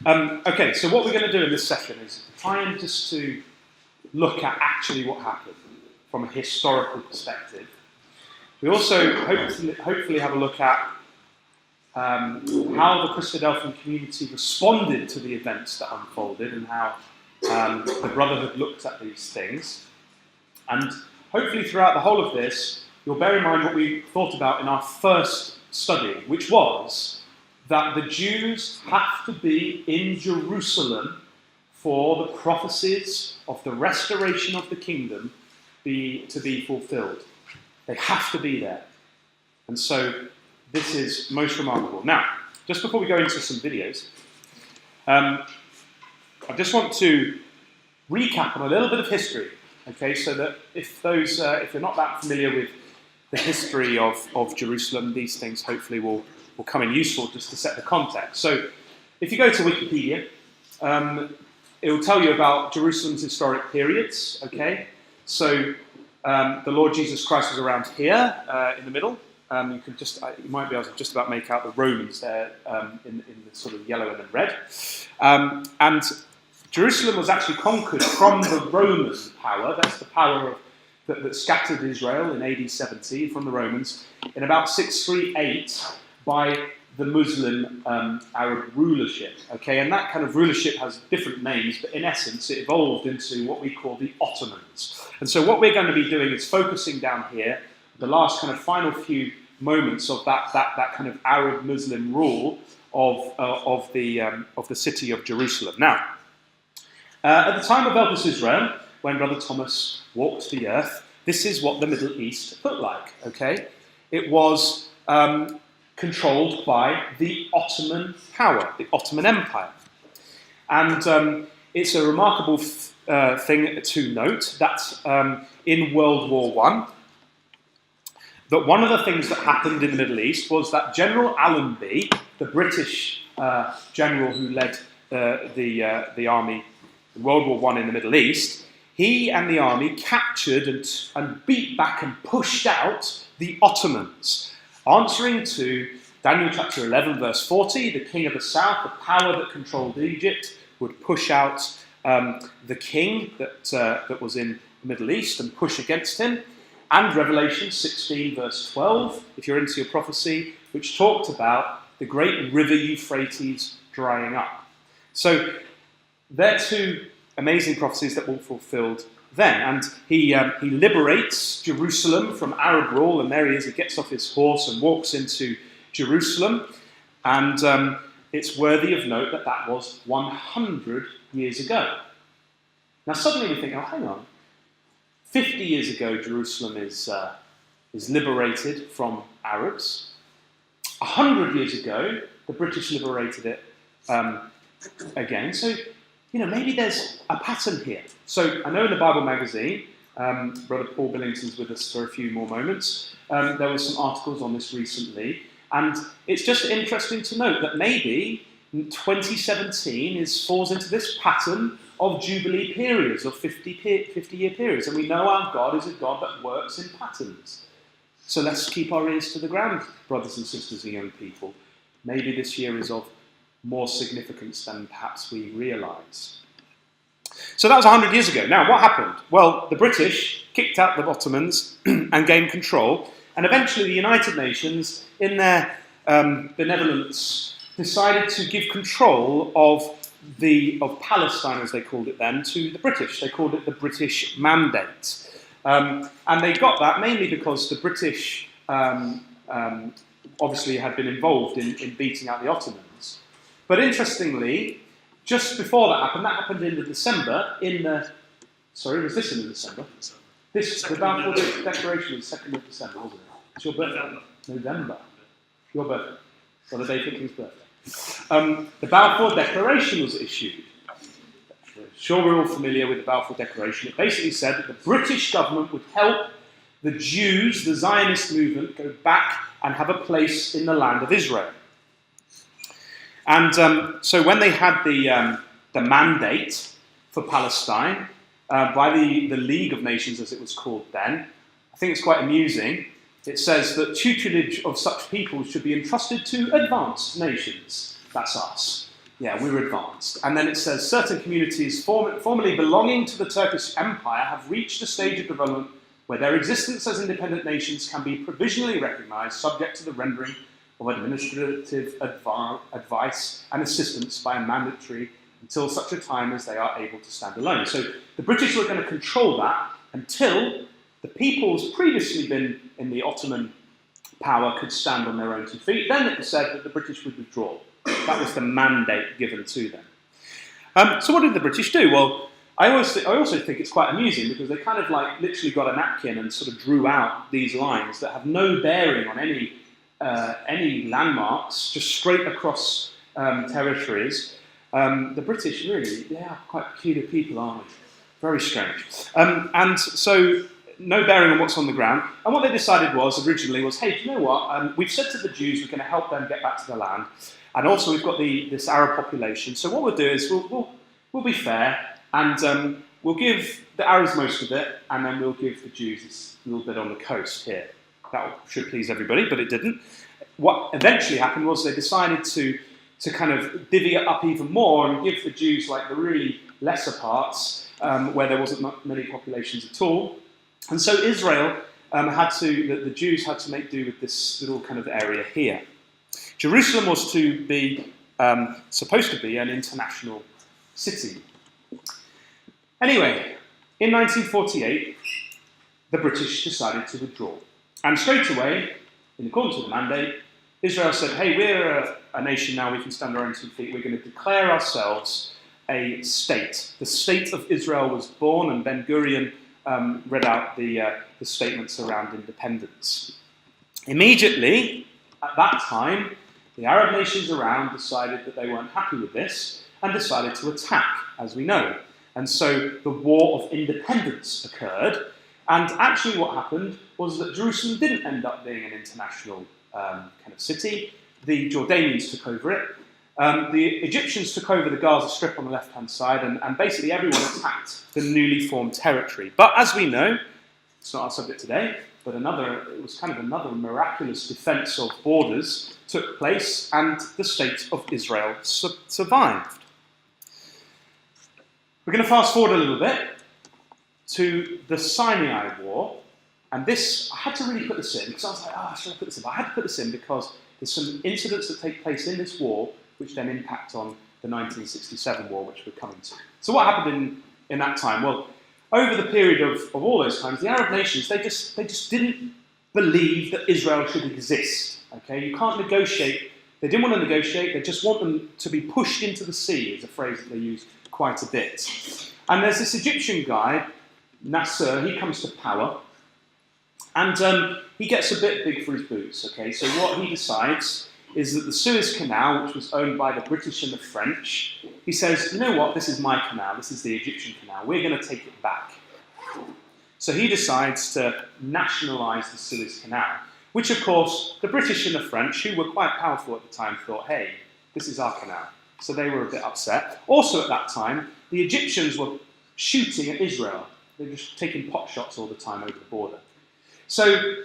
Okay, so what we're going to do in this session is try and just to look at actually what happened from a historical perspective. We also hopefully have a look at how the Christadelphian community responded to the events that unfolded and how the Brotherhood looked at these things. And hopefully throughout the whole of this, you'll bear in mind what we thought about in our first study, which was that the Jews have to be in Jerusalem for the prophecies of the restoration of the kingdom to be fulfilled. They have to be there. And so this is most remarkable. Now, just before we go into some videos, I just want to recap on a little bit of history, okay, so that if you're not that familiar with the history of Jerusalem, these things hopefully will come in useful just to set the context. So if you go to Wikipedia, it will tell you about Jerusalem's historic periods, okay? So the Lord Jesus Christ was around here in the middle. You might be able to just about make out the Romans there in the sort of yellow and the red. And Jerusalem was actually conquered from the Roman power. That's the power that scattered Israel in AD 70 from the Romans in about 638 by the Muslim Arab rulership. Okay, and that kind of rulership has different names, but in essence it evolved into what we call the Ottomans. And so what we're going to be doing is focusing down here, the last kind of final few moments of that kind of Arab Muslim rule of the city of Jerusalem. Now, at the time of Eldest Israel, when Brother Thomas walked the earth, this is what the Middle East looked like. Okay, it was controlled by the Ottoman power, the Ottoman Empire. And it's a remarkable thing to note that in World War I, that one of the things that happened in the Middle East was that General Allenby, the British general who led the army in World War I in the Middle East, he and the army captured and beat back and pushed out the Ottomans, answering to Daniel chapter 11, verse 40, the king of the south, the power that controlled Egypt, would push out the king that was in the Middle East and push against him. And Revelation 16, verse 12, if you're into your prophecy, which talked about the great river Euphrates drying up. So they're two amazing prophecies that were fulfilled then. And he liberates Jerusalem from Arab rule, and there he is, he gets off his horse and walks into Jerusalem. And it's worthy of note that that was 100 years ago. Now suddenly we think, oh, hang on. 50 years ago, Jerusalem is liberated from Arabs. 100 years ago, the British liberated it again. So, maybe there's a pattern here. So, I know in the Bible magazine, Brother Paul Billington's with us for a few more moments, there were some articles on this recently, and it's just interesting to note that maybe 2017 falls into this pattern of Jubilee periods, of 50-year periods. And we know our God is a God that works in patterns. So let's keep our ears to the ground, brothers and sisters and young people. Maybe this year is of more significance than perhaps we realise. So that was 100 years ago. Now, what happened? Well, the British kicked out the Ottomans and gained control. And eventually the United Nations, in their benevolence, decided to give control of Palestine, as they called it then, to the British. They called it the British Mandate. And they got that mainly because the British obviously had been involved in beating out the Ottomans. But interestingly, just before that happened in December, was this in December? The Balfour Declaration was 2nd of December, wasn't it? It's your birthday. November. Your birthday. Well, the day for King's birthday. The Balfour Declaration was issued. I'm sure we're all familiar with the Balfour Declaration. It basically said that the British government would help the Jews, the Zionist movement, go back and have a place in the land of Israel. And so when they had the mandate for Palestine by the League of Nations, as it was called then, I think it's quite amusing. It says that tutelage of such people should be entrusted to advanced nations. That's us. Yeah, we were advanced. And then it says, certain communities formerly belonging to the Turkish Empire have reached a stage of development where their existence as independent nations can be provisionally recognised, subject to the rendering of administrative advice and assistance by a mandatory until such a time as they are able to stand alone. So the British were going to control that until the peoples previously been in the Ottoman power could stand on their own 2 feet. Then it was said that the British would withdraw. That was the mandate given to them. So what did the British do? Well, I also think it's quite amusing because they kind of like literally got a napkin and sort of drew out these lines that have no bearing on any landmarks, just straight across territories. The British really, they are quite peculiar people, aren't they? Very strange. And so no bearing on what's on the ground. And what they decided originally was, hey, do you know what? We've said to the Jews we're going to help them get back to the land. And also we've got this Arab population. So what we'll do is we'll be fair and we'll give the Arabs most of it, and then we'll give the Jews this little bit on the coast here. That should please everybody, but it didn't. What eventually happened was they decided to kind of divvy it up even more and give the Jews like the really lesser parts where there wasn't many populations at all. And so Israel the Jews had to make do with this little kind of area here. Jerusalem was to be supposed to be an international city. Anyway, in 1948, the British decided to withdraw. And straight away, in accordance with the mandate, Israel said, hey, we're a nation now, we can stand on our own 2 feet, we're going to declare ourselves a state. The state of Israel was born, and Ben-Gurion read out the statements around independence. Immediately, at that time, the Arab nations around decided that they weren't happy with this and decided to attack, as we know. And so the War of Independence occurred. And actually what happened was that Jerusalem didn't end up being an international kind of city. The Jordanians took over it. The Egyptians took over the Gaza Strip on the left-hand side, and basically everyone attacked the newly formed territory. But as we know, it's not our subject today, but it was kind of another miraculous defence of borders took place, and the state of Israel survived. We're going to fast forward a little bit to the Sinai War, and this, I had to really put this in, because I was like, should I put this in? But I had to put this in because there's some incidents that take place in this war which then impact on the 1967 war, which we're coming to. So what happened in that time? Well, over the period of all those times, the Arab nations, they just didn't believe that Israel should exist. Okay, you can't negotiate. They didn't want to negotiate. They just want them to be pushed into the sea, is a phrase that they use quite a bit. And there's this Egyptian guy, Nasser. He comes to power, and he gets a bit big for his boots. Okay, so what he decides is that the Suez Canal, which was owned by the British and the French, he says, you know what, this is my canal, this is the Egyptian canal, we're going to take it back. So he decides to nationalise the Suez Canal, which of course the British and the French, who were quite powerful at the time, thought, hey, this is our canal. So they were a bit upset. Also at that time, the Egyptians were shooting at Israel. They were just taking pot shots all the time over the border. So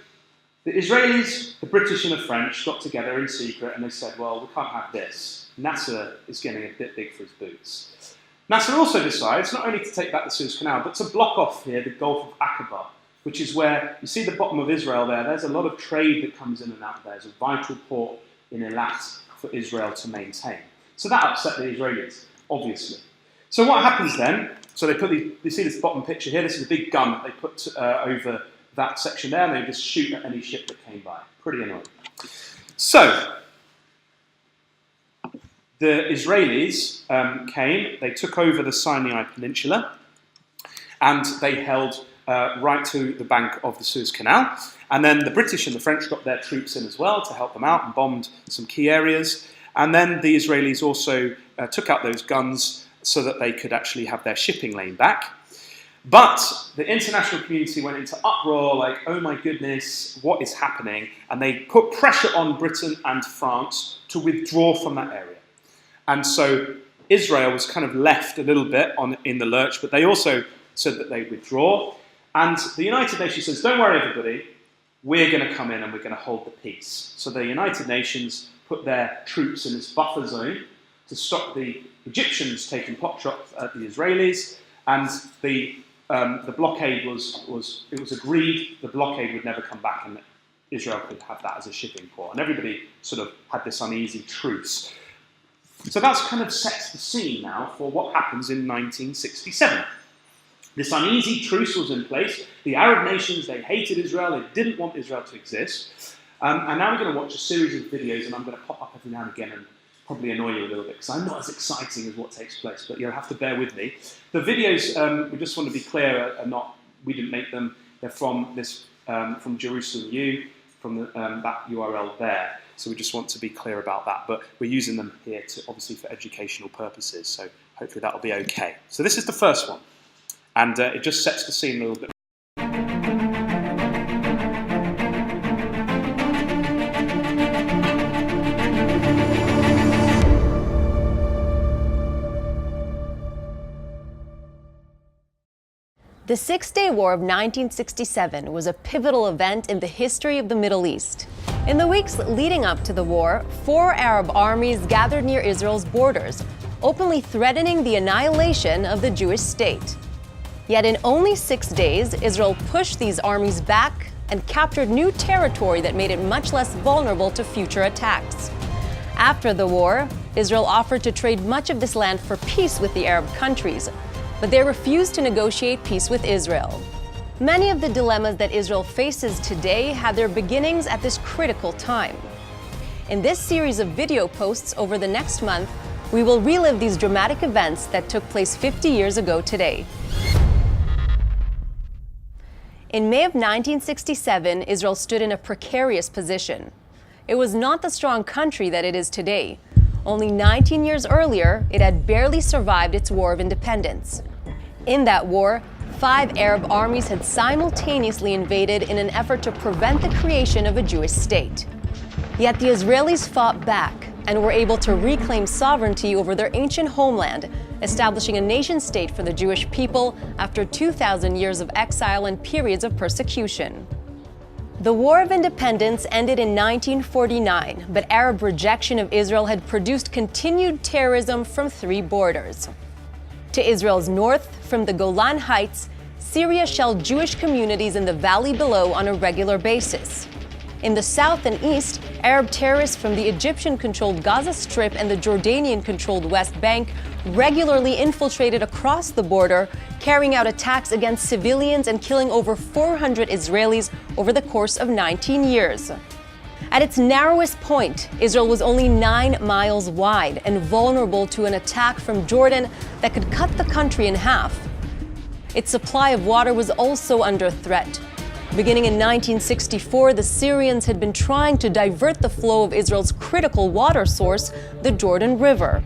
the Israelis, the British and the French got together in secret and they said, well, we can't have this. Nasser is getting a bit big for his boots. Nasser also decides not only to take back the Suez Canal, but to block off here the Gulf of Aqaba, which is where, you see the bottom of Israel there, there's a lot of trade that comes in and out there. There's a vital port in Eilat for Israel to maintain. So that upset the Israelis, obviously. So what happens then? So they put you see this bottom picture here, this is a big gun that they put over that section there, and they just shoot at any ship that came by. Pretty annoying. So, the Israelis came, they took over the Sinai Peninsula, and they held right to the bank of the Suez Canal. And then the British and the French got their troops in as well to help them out and bombed some key areas. And then the Israelis also took out those guns so that they could actually have their shipping lane back. But the international community went into uproar, like, oh my goodness, what is happening? And they put pressure on Britain and France to withdraw from that area. And so Israel was kind of left a little bit in the lurch, but they also said that they'd withdraw. And the United Nations says, don't worry everybody, we're going to come in and we're going to hold the peace. So the United Nations put their troops in this buffer zone to stop the Egyptians taking pot shots at the Israelis, and the blockade was agreed the blockade would never come back and that Israel could have that as a shipping port. And everybody sort of had this uneasy truce. So that's kind of sets the scene now for what happens in 1967. This uneasy truce was in place. The Arab nations, they hated Israel, they didn't want Israel to exist. And now we're going to watch a series of videos, and I'm going to pop up every now and again and probably annoy you a little bit, because I'm not as exciting as what takes place, but you'll have to bear with me. The videos, we just want to be clear, we didn't make them. They're from Jerusalem U, from that URL there. So we just want to be clear about that, but we're using them here obviously for educational purposes, so hopefully that'll be okay. So this is the first one, and it just sets the scene a little bit. The Six-Day War of 1967 was a pivotal event in the history of the Middle East. In the weeks leading up to the war, 4 Arab armies gathered near Israel's borders, openly threatening the annihilation of the Jewish state. Yet in only 6 days, Israel pushed these armies back and captured new territory that made it much less vulnerable to future attacks. After the war, Israel offered to trade much of this land for peace with the Arab countries, but they refused to negotiate peace with Israel. Many of the dilemmas that Israel faces today had their beginnings at this critical time. In this series of video posts over the next month, we will relive these dramatic events that took place 50 years ago today. In May of 1967, Israel stood in a precarious position. It was not the strong country that it is today. Only 19 years earlier, it had barely survived its war of independence. In that war, 5 Arab armies had simultaneously invaded in an effort to prevent the creation of a Jewish state. Yet the Israelis fought back and were able to reclaim sovereignty over their ancient homeland, establishing a nation-state for the Jewish people after 2,000 years of exile and periods of persecution. The War of Independence ended in 1949, but Arab rejection of Israel had produced continued terrorism from 3 borders. To Israel's north, from the Golan Heights, Syria shelled Jewish communities in the valley below on a regular basis. In the south and east, Arab terrorists from the Egyptian-controlled Gaza Strip and the Jordanian-controlled West Bank regularly infiltrated across the border, carrying out attacks against civilians and killing over 400 Israelis over the course of 19 years. At its narrowest point, Israel was only 9 miles wide and vulnerable to an attack from Jordan that could cut the country in half. Its supply of water was also under threat. Beginning in 1964, the Syrians had been trying to divert the flow of Israel's critical water source, the Jordan River.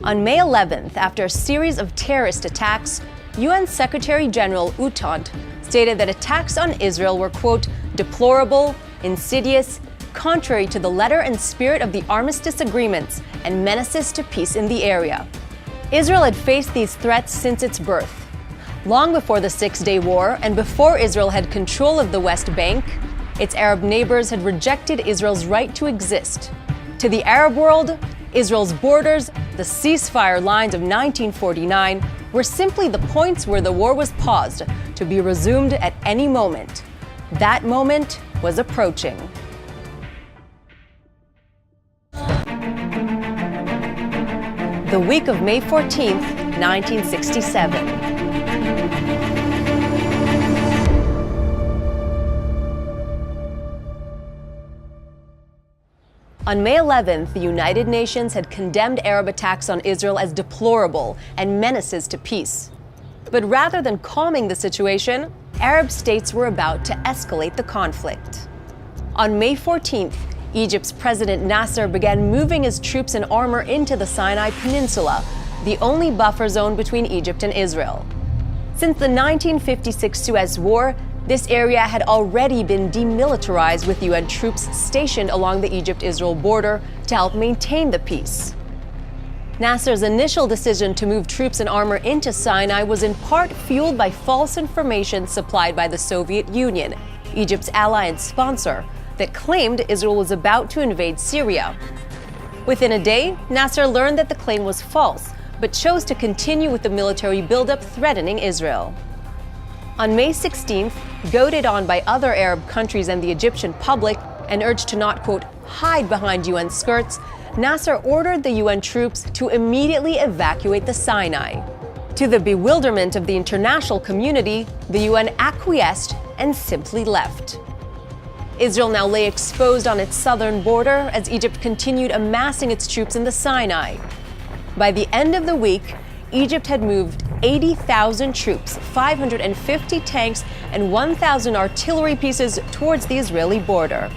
On May 11th, after a series of terrorist attacks, UN Secretary General OTTOMAN stated that attacks on Israel were, quote, deplorable, insidious, contrary to the letter and spirit of the armistice agreements, and menaces to peace in the area. Israel had faced these threats since its birth. Long before the Six-Day War and before Israel had control of the West Bank, its Arab neighbors had rejected Israel's right to exist. To the Arab world, Israel's borders, the ceasefire lines of 1949, were simply the points where the war was paused, to be resumed at any moment. That moment was approaching. The week of May 14th, 1967. On May 11th, the United Nations had condemned Arab attacks on Israel as deplorable and menaces to peace. But rather than calming the situation, Arab states were about to escalate the conflict. On May 14th, Egypt's President Nasser began moving his troops and armor into the Sinai Peninsula, the only buffer zone between Egypt and Israel. Since the 1956 Suez War, this area had already been demilitarized with UN troops stationed along the Egypt-Israel border to help maintain the peace. Nasser's initial decision to move troops and armor into Sinai was in part fueled by false information supplied by the Soviet Union, Egypt's ally and sponsor, that claimed Israel was about to invade Syria. Within a day, Nasser learned that the claim was false, but chose to continue with the military buildup threatening Israel. On May 16th, goaded on by other Arab countries and the Egyptian public, and urged to not, quote, hide behind UN skirts, Nasser ordered the UN troops to immediately evacuate the Sinai. To the bewilderment of the international community, the UN acquiesced and simply left. Israel now lay exposed on its southern border as Egypt continued amassing its troops in the Sinai. By the end of the week, Egypt had moved 80,000 troops, 550 tanks, and 1,000 artillery pieces towards the Israeli border.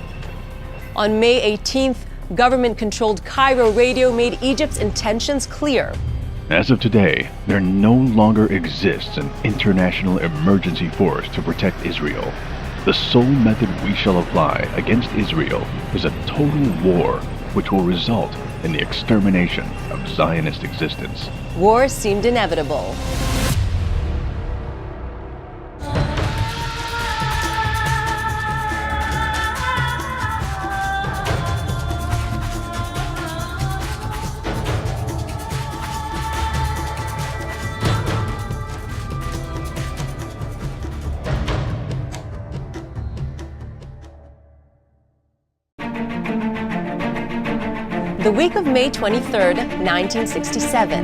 On May 18th, government-controlled Cairo radio made Egypt's intentions clear. As of today, there no longer exists an international emergency force to protect Israel. The sole method we shall apply against Israel is a total war which will result in the extermination of Zionist existence. War seemed inevitable. The week of May 23rd, 1967.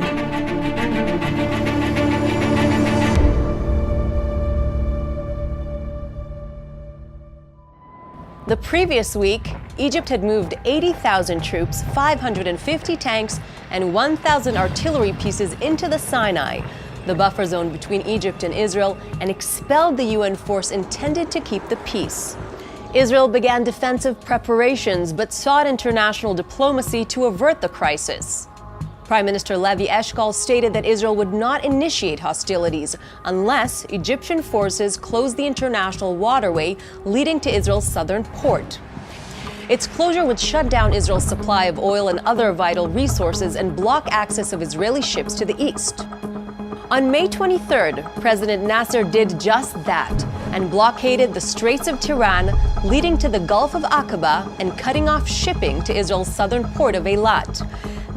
The previous week, Egypt had moved 80,000 troops, 550 tanks, and 1,000 artillery pieces into the Sinai, the buffer zone between Egypt and Israel, and expelled the UN force intended to keep the peace. Israel began defensive preparations but sought international diplomacy to avert the crisis. Prime Minister Levi Eshkol stated that Israel would not initiate hostilities unless Egyptian forces closed the international waterway leading to Israel's southern port. Its closure would shut down Israel's supply of oil and other vital resources and block access of Israeli ships to the east. On May 23rd, President Nasser did just that and blockaded the Straits of Tiran, leading to the Gulf of Aqaba and cutting off shipping to Israel's southern port of Eilat.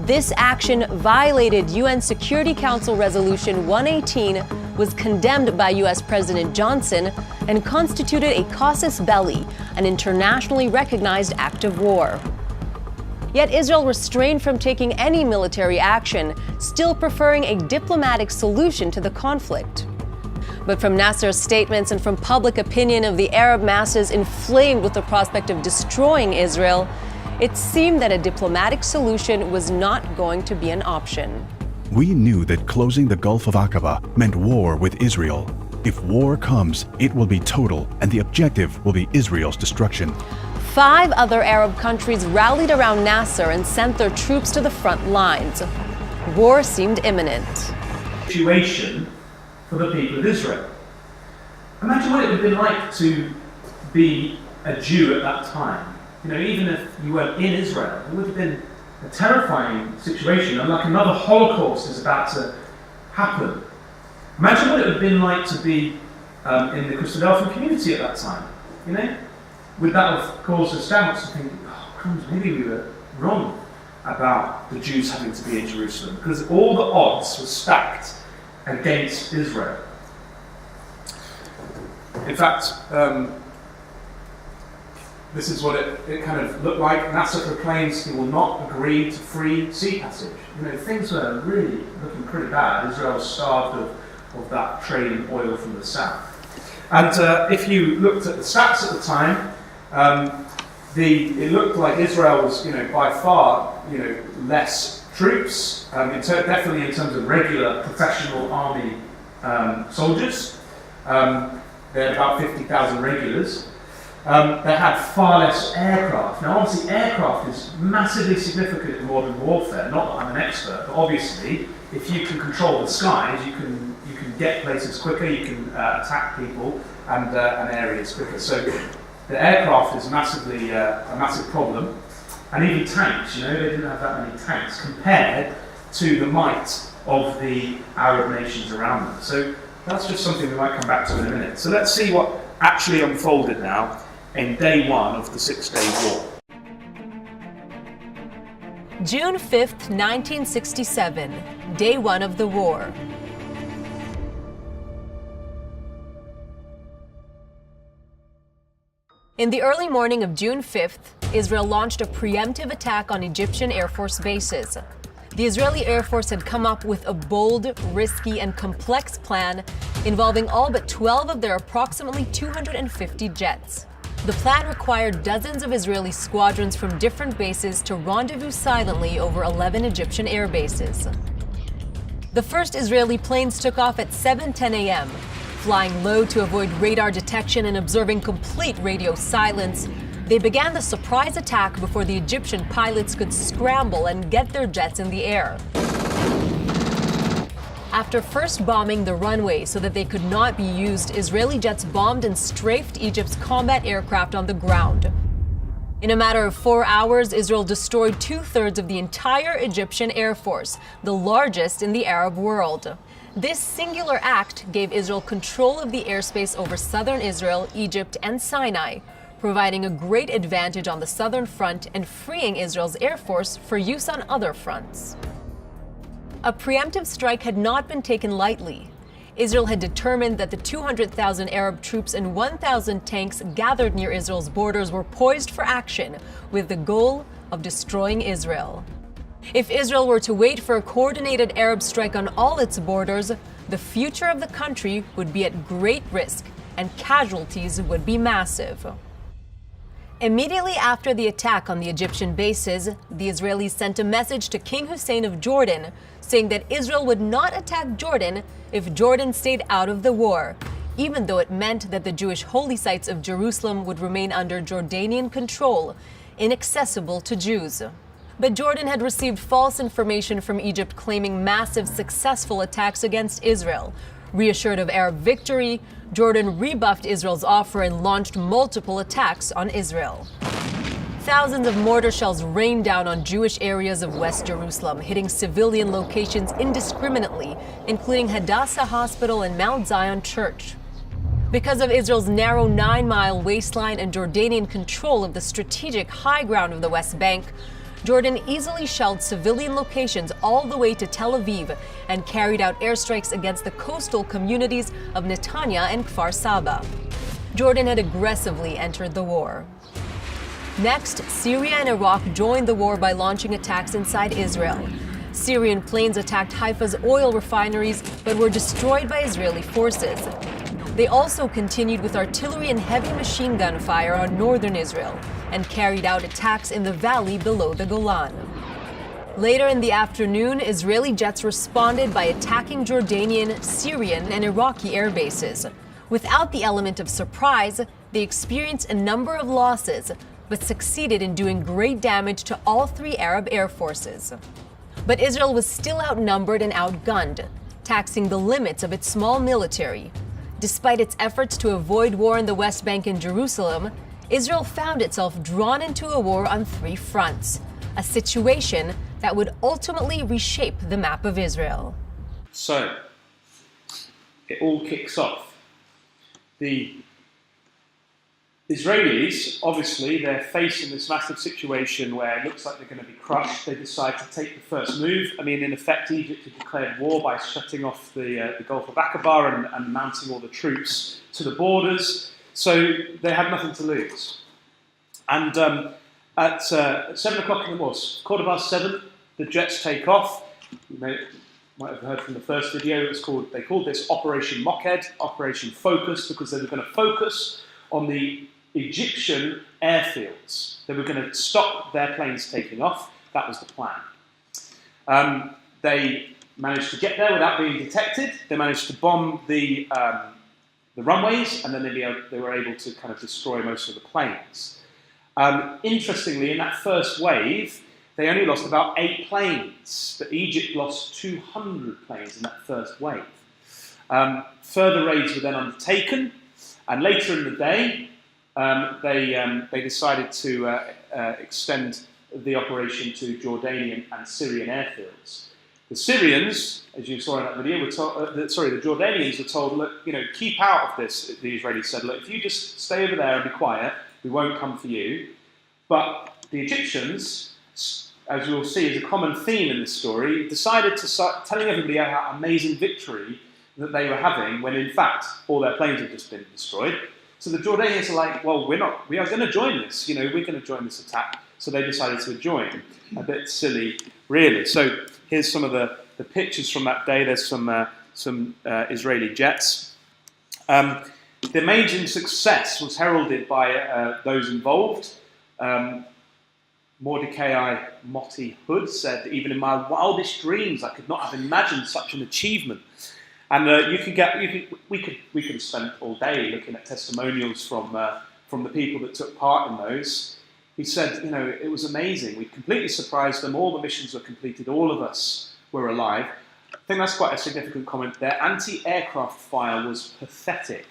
This action violated UN Security Council Resolution 118, was condemned by US President Johnson, and constituted a casus belli, an internationally recognized act of war. Yet Israel refrained from taking any military action, still preferring a diplomatic solution to the conflict. But from Nasser's statements and from public opinion of the Arab masses inflamed with the prospect of destroying Israel, it seemed that a diplomatic solution was not going to be an option. We knew that closing the Gulf of Aqaba meant war with Israel. If war comes, it will be total, and the objective will be Israel's destruction. 5 other Arab countries rallied around Nasser and sent their troops to the front lines. War seemed imminent. Situation for the people of Israel. Imagine what it would have been like to be a Jew at that time. You know, even if you weren't in Israel, it would have been a terrifying situation, and like another Holocaust is about to happen. Imagine what it would have been like to be in the Christadelphian community at that time. You know, would that have caused us doubts to think, oh, crumbs, maybe we were wrong about the Jews having to be in Jerusalem, because all the odds were stacked against Israel. In fact, this is what it kind of looked like. Nasser proclaims he will not agree to free sea passage. You know, things were really looking pretty bad. Israel was starved of that trade in oil from the south. And if you looked at the stats at the time, it looked like Israel was, by far, less troops, definitely in terms of regular professional army soldiers. They had about 50,000 regulars. They had far less aircraft. Now, obviously, aircraft is massively significant in modern warfare. Not that I'm an expert, but obviously, if you can control the skies, you can get places quicker. You can attack people and areas quicker. So, the aircraft is massively a massive problem, and even tanks. They didn't have that many tanks compared to the might of the Arab nations around them. So, that's just something we might come back to in a minute. So, let's see what actually unfolded now in day one of the 6-day war. June 5th, 1967, day one of the war. In the early morning of June 5th, Israel launched a preemptive attack on Egyptian Air Force bases. The Israeli Air Force had come up with a bold, risky, and complex plan involving all but 12 of their approximately 250 jets. The plan required dozens of Israeli squadrons from different bases to rendezvous silently over 11 Egyptian air bases. The first Israeli planes took off at 7:10 a.m., flying low to avoid radar detection and observing complete radio silence. They began the surprise attack before the Egyptian pilots could scramble and get their jets in the air. After first bombing the runway so that they could not be used, Israeli jets bombed and strafed Egypt's combat aircraft on the ground. In a matter of 4 hours, Israel destroyed 2/3 of the entire Egyptian Air Force, the largest in the Arab world. This singular act gave Israel control of the airspace over southern Israel, Egypt, and Sinai, providing a great advantage on the southern front and freeing Israel's Air Force for use on other fronts. A preemptive strike had not been taken lightly. Israel had determined that the 200,000 Arab troops and 1,000 tanks gathered near Israel's borders were poised for action, with the goal of destroying Israel. If Israel were to wait for a coordinated Arab strike on all its borders, the future of the country would be at great risk and casualties would be massive. Immediately after the attack on the Egyptian bases, the Israelis sent a message to King Hussein of Jordan, saying that Israel would not attack Jordan if Jordan stayed out of the war, even though it meant that the Jewish holy sites of Jerusalem would remain under Jordanian control, inaccessible to Jews. But Jordan had received false information from Egypt claiming massive successful attacks against Israel. Reassured of Arab victory, Jordan rebuffed Israel's offer and launched multiple attacks on Israel. Thousands of mortar shells rained down on Jewish areas of West Jerusalem, hitting civilian locations indiscriminately, including Hadassah Hospital and Mount Zion Church. Because of Israel's narrow 9-mile waistline and Jordanian control of the strategic high ground of the West Bank, Jordan easily shelled civilian locations all the way to Tel Aviv and carried out airstrikes against the coastal communities of Netanya and Kfar Saba. Jordan had aggressively entered the war. Next, Syria and Iraq joined the war by launching attacks inside Israel. Syrian planes attacked Haifa's oil refineries but were destroyed by Israeli forces. They also continued with artillery and heavy machine gun fire on northern Israel and carried out attacks in the valley below the Golan. Later in the afternoon, Israeli jets responded by attacking Jordanian, Syrian, and Iraqi air bases. Without the element of surprise, they experienced a number of losses, but succeeded in doing great damage to all 3 Arab air forces. But Israel was still outnumbered and outgunned, taxing the limits of its small military. Despite its efforts to avoid war in the West Bank and Jerusalem, Israel found itself drawn into a war on 3 fronts, a situation that would ultimately reshape the map of Israel. So, it all kicks off. The Israelis, obviously, they're facing this massive situation where it looks like they're going to be crushed. They decide to take the first move. I mean, in effect, Egypt had declared war by shutting off the Gulf of Aqaba and mounting all the troops to the borders. So they had nothing to lose. And at 7 o'clock in the morning, 7:15, the jets take off. You might have heard from the first video. They called this Operation Mocked, Operation Focus, because they were going to focus on the Egyptian airfields. They were going to stop their planes taking off. That was the plan. They managed to get there without being detected. They managed to bomb the runways, and then they were able to kind of destroy most of the planes. Interestingly, in that first wave, they only lost about 8 planes, but Egypt lost 200 planes in that first wave. Further raids were then undertaken, and later in the day, they decided to extend the operation to Jordanian and Syrian airfields. The Syrians, as you saw in that video, the Jordanians were told, look, keep out of this. The Israelis said, look, if you just stay over there and be quiet, we won't come for you. But the Egyptians as you'll see is a common theme in this story, decided to start telling everybody how amazing victory that they were having when in fact all their planes had just been destroyed. So the Jordanians are like, well, we are going to join this, we're going to join this attack. So they decided to join. A bit silly, really. So here's some of the pictures from that day. There's some Israeli jets. The amazing success was heralded by those involved. Mordecai Motti Hood said, even in my wildest dreams, I could not have imagined such an achievement. And we could have spent all day looking at testimonials from the people that took part in those. He said, it was amazing. We completely surprised them. All the missions were completed. All of us were alive. I think that's quite a significant comment there. Anti-aircraft fire was pathetic.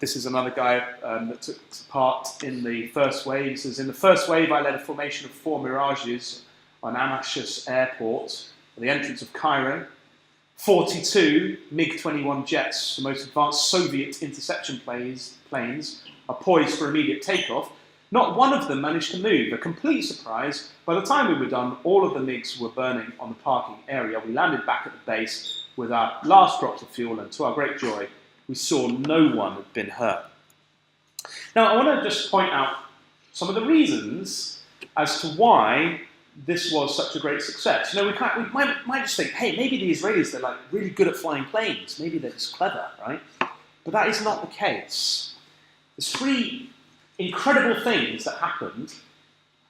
This is another guy that took part in the first wave. He says, in the first wave, I led a formation of 4 Mirages on Amashus Airport, at the entrance of Cairo. 42 MiG-21 jets, the most advanced Soviet interception planes, are poised for immediate takeoff. Not one of them managed to move. A complete surprise. By the time we were done, all of the MiGs were burning on the parking area. We landed back at the base with our last drops of fuel, and to our great joy, we saw no one had been hurt. Now, I want to just point out some of the reasons as to why this was such a great success. We might just think, hey, maybe the Israelis, they're like really good at flying planes. Maybe they're just clever, right? But that is not the case. There's 3 incredible things that happened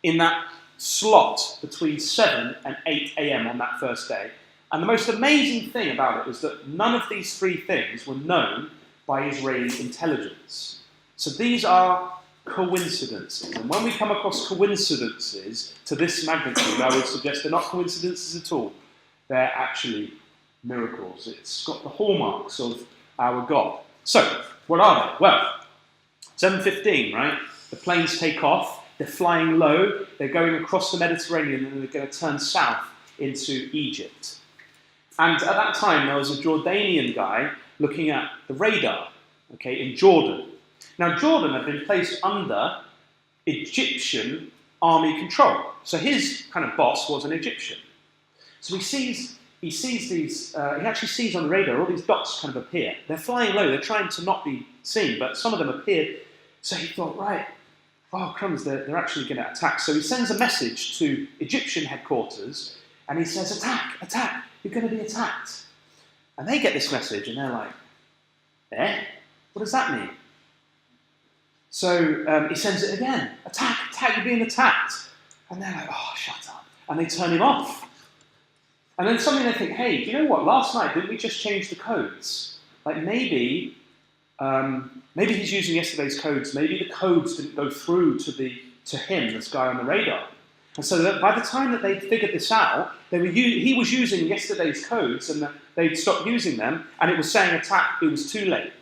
in that slot between 7 and 8 a.m. on that first day. And the most amazing thing about it was that none of these 3 things were known by Israeli intelligence. So these are coincidences. And when we come across coincidences to this magnitude, I would suggest they're not coincidences at all. They're actually miracles. It's got the hallmarks of our God. So, what are they? Well, 7:15, right? The planes take off. They're flying low. They're going across the Mediterranean and they're going to turn south into Egypt. And at that time, there was a Jordanian guy looking at the radar, in Jordan. Now, Jordan had been placed under Egyptian army control. So his kind of boss was an Egyptian. So he sees these, he actually sees on the radar all these dots kind of appear. They're flying low, they're trying to not be seen, but some of them appeared. So he thought, right, oh crumbs, they're actually going to attack. So he sends a message to Egyptian headquarters, and he says, attack, attack, you're going to be attacked. And they get this message, and they're like, what does that mean? So he sends it again, attack, attack, you're being attacked. And they're like, oh, shut up. And they turn him off. And then suddenly they think, hey, do you know what, last night, didn't we just change the codes? Like maybe he's using yesterday's codes, maybe the codes didn't go through to him, this guy on the radar. And so that by the time that they figured this out, he was using yesterday's codes and they'd stopped using them, and it was saying attack, it was too late.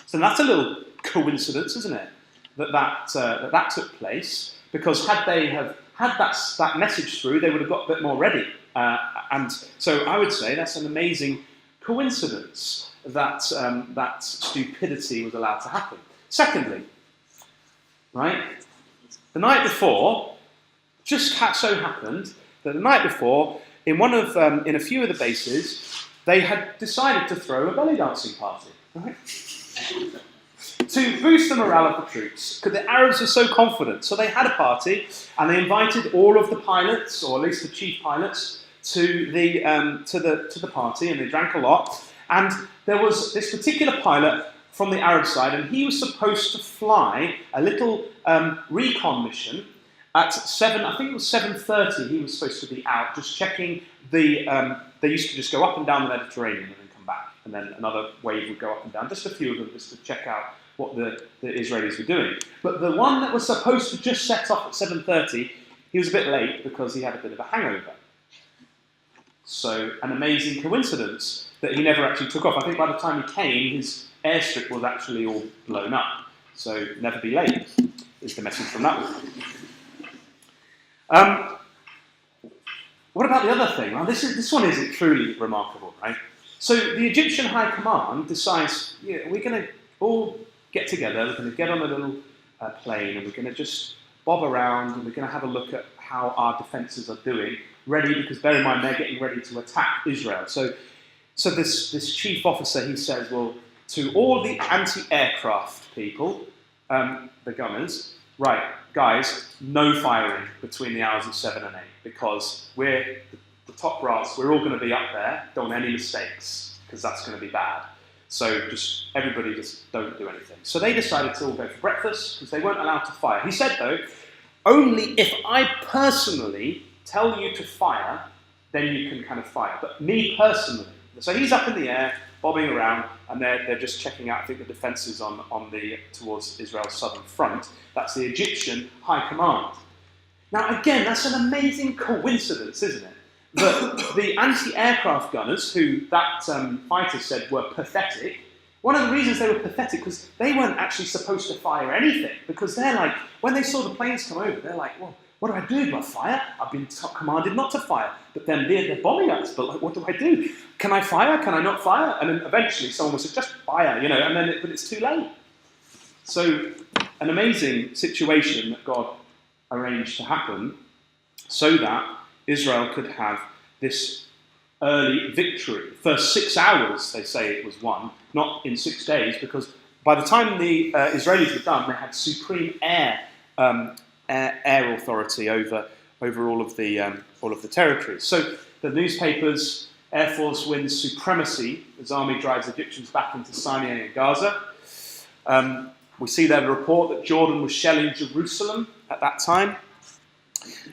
So that's a little coincidence, isn't it, that took place, because had they had that message through, they would have got a bit more ready. And so I would say that's an amazing coincidence that that stupidity was allowed to happen. Secondly, right, the night before, just so happened that the night before, in a few of the bases, they had decided to throw a belly dancing party, right? To boost the morale of the troops, because the Arabs were so confident. So they had a party, and they invited all of the pilots, or at least the chief pilots, to the party, and they drank a lot. And there was this particular pilot from the Arab side, and he was supposed to fly a little recon mission at 7:30. He was supposed to be out, just checking they used to just go up and down the Mediterranean and then come back, and then another wave would go up and down, just a few of them, just to check out what the Israelis were doing. But the one that was supposed to just set off at 7:30, he was a bit late because he had a bit of a hangover. So an amazing coincidence that he never actually took off. I think by the time he came, his airstrip was actually all blown up. So never be late is the message from that one. What about the other thing? Well, this one is truly remarkable, right? So the Egyptian High Command decides, we're going to all get together, we're going to get on a little plane, and we're going to just bob around, and we're going to have a look at how our defences are doing, ready, because bear in mind, they're getting ready to attack Israel. So this chief officer, he says, well, to all the anti-aircraft people, the gunners, right, guys, no firing between the hours of 7 and 8, because we're the top brass, we're all going to be up there, don't want any mistakes, because that's going to be bad. So everybody just don't do anything. So they decided to all go for breakfast, because they weren't allowed to fire. He said, though, only if I personally tell you to fire, then you can kind of fire. But me personally. So he's up in the air, bobbing around, and they're just checking out, I think, the defences towards Israel's southern front. That's the Egyptian high command. Now, again, that's an amazing coincidence, isn't it? That the anti-aircraft gunners, who that fighter said were pathetic, one of the reasons they were pathetic because they weren't actually supposed to fire anything, because they're like, when they saw the planes come over, they're like, well, what do I do? Do I fire? I've been commanded not to fire. But then they're bombing us, but like, what do I do? Can I fire? Can I not fire? And then eventually someone will say, just fire, and then but it's too late. So an amazing situation that God arranged to happen so that Israel could have this early victory. First 6 hours, they say it was won, not in 6 days, because by the time the Israelis were done, they had supreme air authority over all of the territories. So the newspapers, Air Force wins supremacy as army drives Egyptians back into Sinai and Gaza. We see there the report that Jordan was shelling Jerusalem at that time.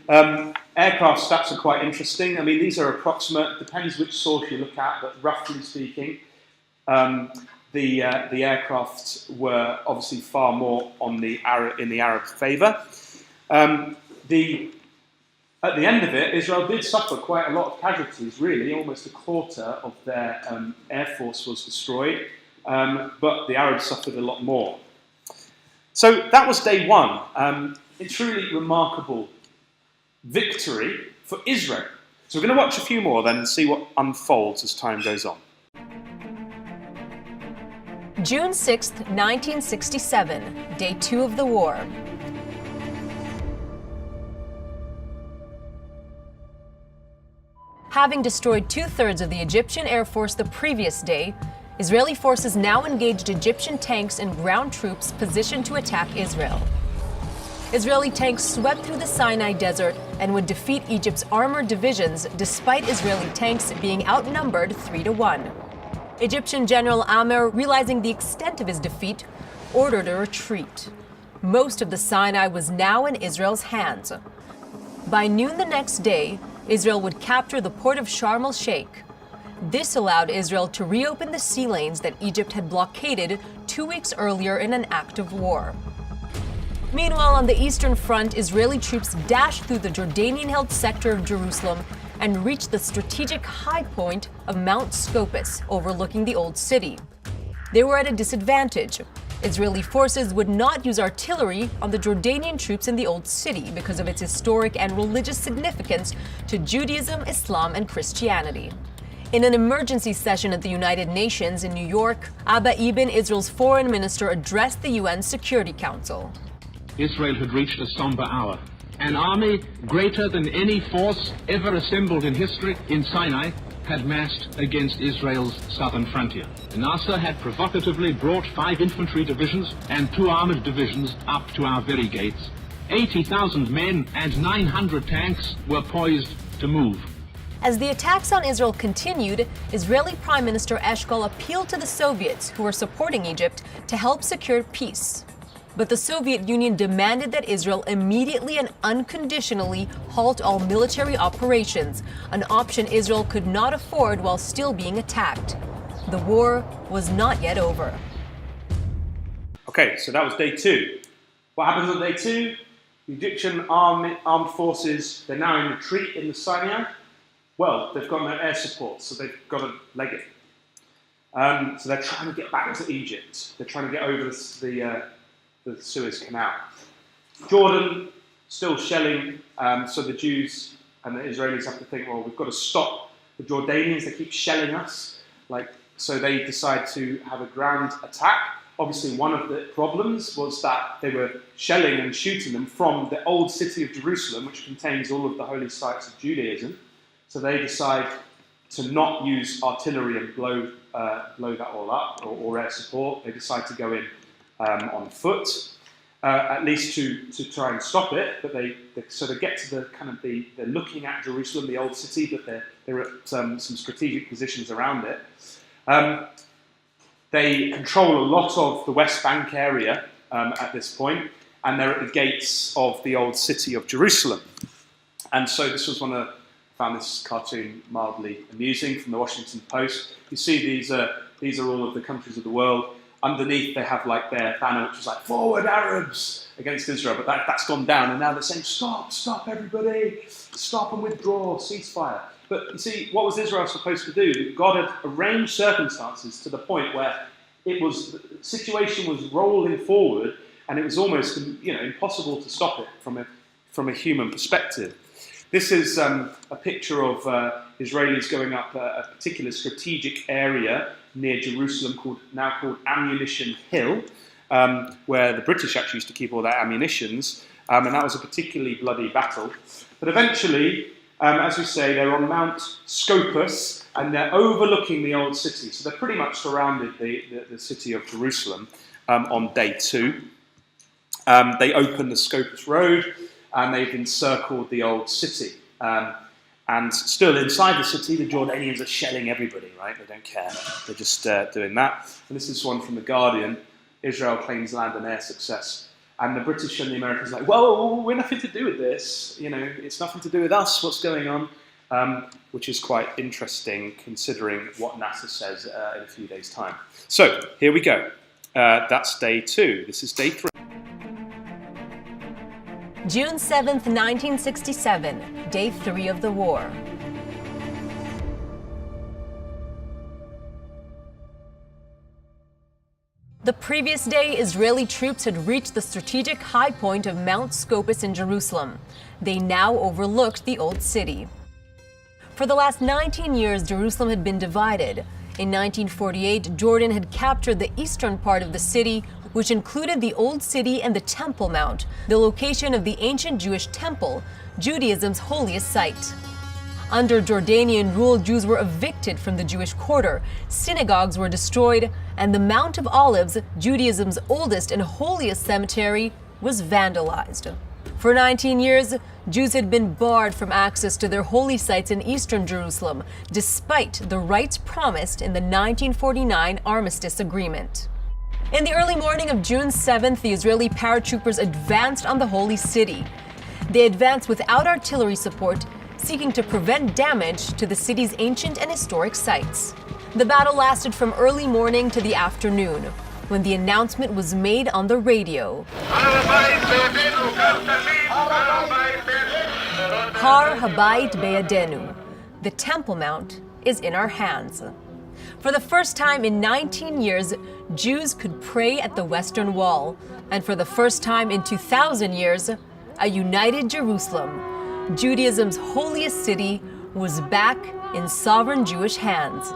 Aircraft stats are quite interesting. I mean, these are approximate, depends which source you look at, but roughly speaking, the aircraft were obviously far more in the Arab favour. At the end of it, Israel did suffer quite a lot of casualties, really. Almost a quarter of their air force was destroyed, but the Arabs suffered a lot more. So that was day one. A truly remarkable victory for Israel. So we're going to watch a few more then and see what unfolds as time goes on. June 6th, 1967, day 2 of the war. Having destroyed 2/3 of the Egyptian Air Force the previous day, Israeli forces now engaged Egyptian tanks and ground troops positioned to attack Israel. Israeli tanks swept through the Sinai Desert and would defeat Egypt's armored divisions despite Israeli tanks being outnumbered 3-1. Egyptian General Amer, realizing the extent of his defeat, ordered a retreat. Most of the Sinai was now in Israel's hands. By noon the next day, Israel would capture the port of Sharm el-Sheikh. This allowed Israel to reopen the sea lanes that Egypt had blockaded 2 weeks earlier in an act of war. Meanwhile, on the Eastern Front, Israeli troops dashed through the Jordanian-held sector of Jerusalem and reached the strategic high point of Mount Scopus, overlooking the Old City. They were at a disadvantage. Israeli forces would not use artillery on the Jordanian troops in the Old City because of its historic and religious significance to Judaism, Islam, and Christianity. In an emergency session at the United Nations in New York, Abba Eban, Israel's foreign minister, addressed the UN Security Council. Israel had reached a somber hour. An army greater than any force ever assembled in history in Sinai had massed against Israel's southern frontier. Nasser had provocatively brought 5 infantry divisions and 2 armored divisions up to our very gates. 80,000 men and 900 tanks were poised to move. As the attacks on Israel continued, Israeli Prime Minister Eshkol appealed to the Soviets, who were supporting Egypt, to help secure peace. But the Soviet Union demanded that Israel immediately and unconditionally halt all military operations, an option Israel could not afford while still being attacked. The war was not yet over. Okay, so that was day 2. What happens on day 2? The Egyptian armed forces, they're now in retreat in the Sinai. Well, they've got no air support, so they've got to leg it. So they're trying to get back to Egypt. They're trying to get over the Suez Canal. Jordan, still shelling, so the Jews and the Israelis have to think, well, we've got to stop the Jordanians, they keep shelling us. So they decide to have a ground attack obviously one of the problems was that they were shelling and shooting them from the old city of Jerusalem, which contains all of the holy sites of Judaism. So they decide to not use artillery and blow that all up, or air support. They decide to go in on foot, at least to try and stop it. But they get to they're looking at Jerusalem, the old city, but they're at some strategic positions around it. They control a lot of the West Bank area at this point, and they're at the gates of the old city of Jerusalem. And so this was I found this cartoon mildly amusing from the Washington Post. You see these are all of the countries of the world. Underneath they have like their banner, which is like "Forward Arabs" against Israel, but that's gone down, and now they're saying stop everybody, stop and withdraw, ceasefire. But you see, what was Israel supposed to do? God had arranged circumstances to the point where the situation was rolling forward, and it was almost impossible to stop it from a human perspective. This is a picture of Israelis going up a particular strategic area near Jerusalem called Ammunition Hill, where the British actually used to keep all their ammunitions, and that was a particularly bloody battle. But eventually, as we say, they're on Mount Scopus, and they're overlooking the old city. So they're pretty much surrounded the city of Jerusalem on day 2. They open the Scopus Road, and they've encircled the old city. And still inside the city, the Jordanians are shelling everybody, right? They don't care. They're just doing that. And this is one from The Guardian. Israel claims land and air success. And the British and the Americans are like, well, we're nothing to do with this. It's nothing to do with us, what's going on. Which is quite interesting considering what NASA says in a few days' time. So, here we go. That's day 2. This is day 3. June 7th, 1967, day 3 of the war. The previous day, Israeli troops had reached the strategic high point of Mount Scopus in Jerusalem. They now overlooked the old city. For the last 19 years, Jerusalem had been divided. In 1948, Jordan had captured the eastern part of the city, which included the Old City and the Temple Mount, the location of the ancient Jewish temple, Judaism's holiest site. Under Jordanian rule, Jews were evicted from the Jewish quarter, synagogues were destroyed, and the Mount of Olives, Judaism's oldest and holiest cemetery, was vandalized. For 19 years, Jews had been barred from access to their holy sites in eastern Jerusalem, despite the rights promised in the 1949 Armistice Agreement. In the early morning of June 7th, the Israeli paratroopers advanced on the holy city. They advanced without artillery support, seeking to prevent damage to the city's ancient and historic sites. The battle lasted from early morning to the afternoon, when the announcement was made on the radio. Har Habayit Be'adenu. The Temple Mount is in our hands. For the first time in 19 years, Jews could pray at the Western Wall. And for the first time in 2,000 years, a united Jerusalem, Judaism's holiest city, was back in sovereign Jewish hands.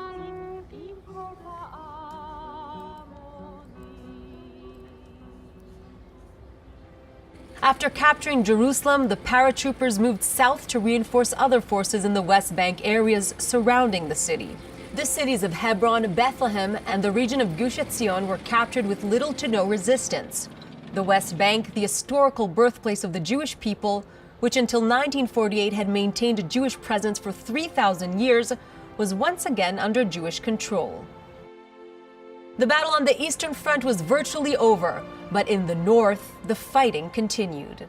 After capturing Jerusalem, the paratroopers moved south to reinforce other forces in the West Bank areas surrounding the city. The cities of Hebron, Bethlehem, and the region of Gush Etzion were captured with little to no resistance. The West Bank, the historical birthplace of the Jewish people, which until 1948 had maintained a Jewish presence for 3,000 years, was once again under Jewish control. The battle on the Eastern Front was virtually over, but in the north, the fighting continued.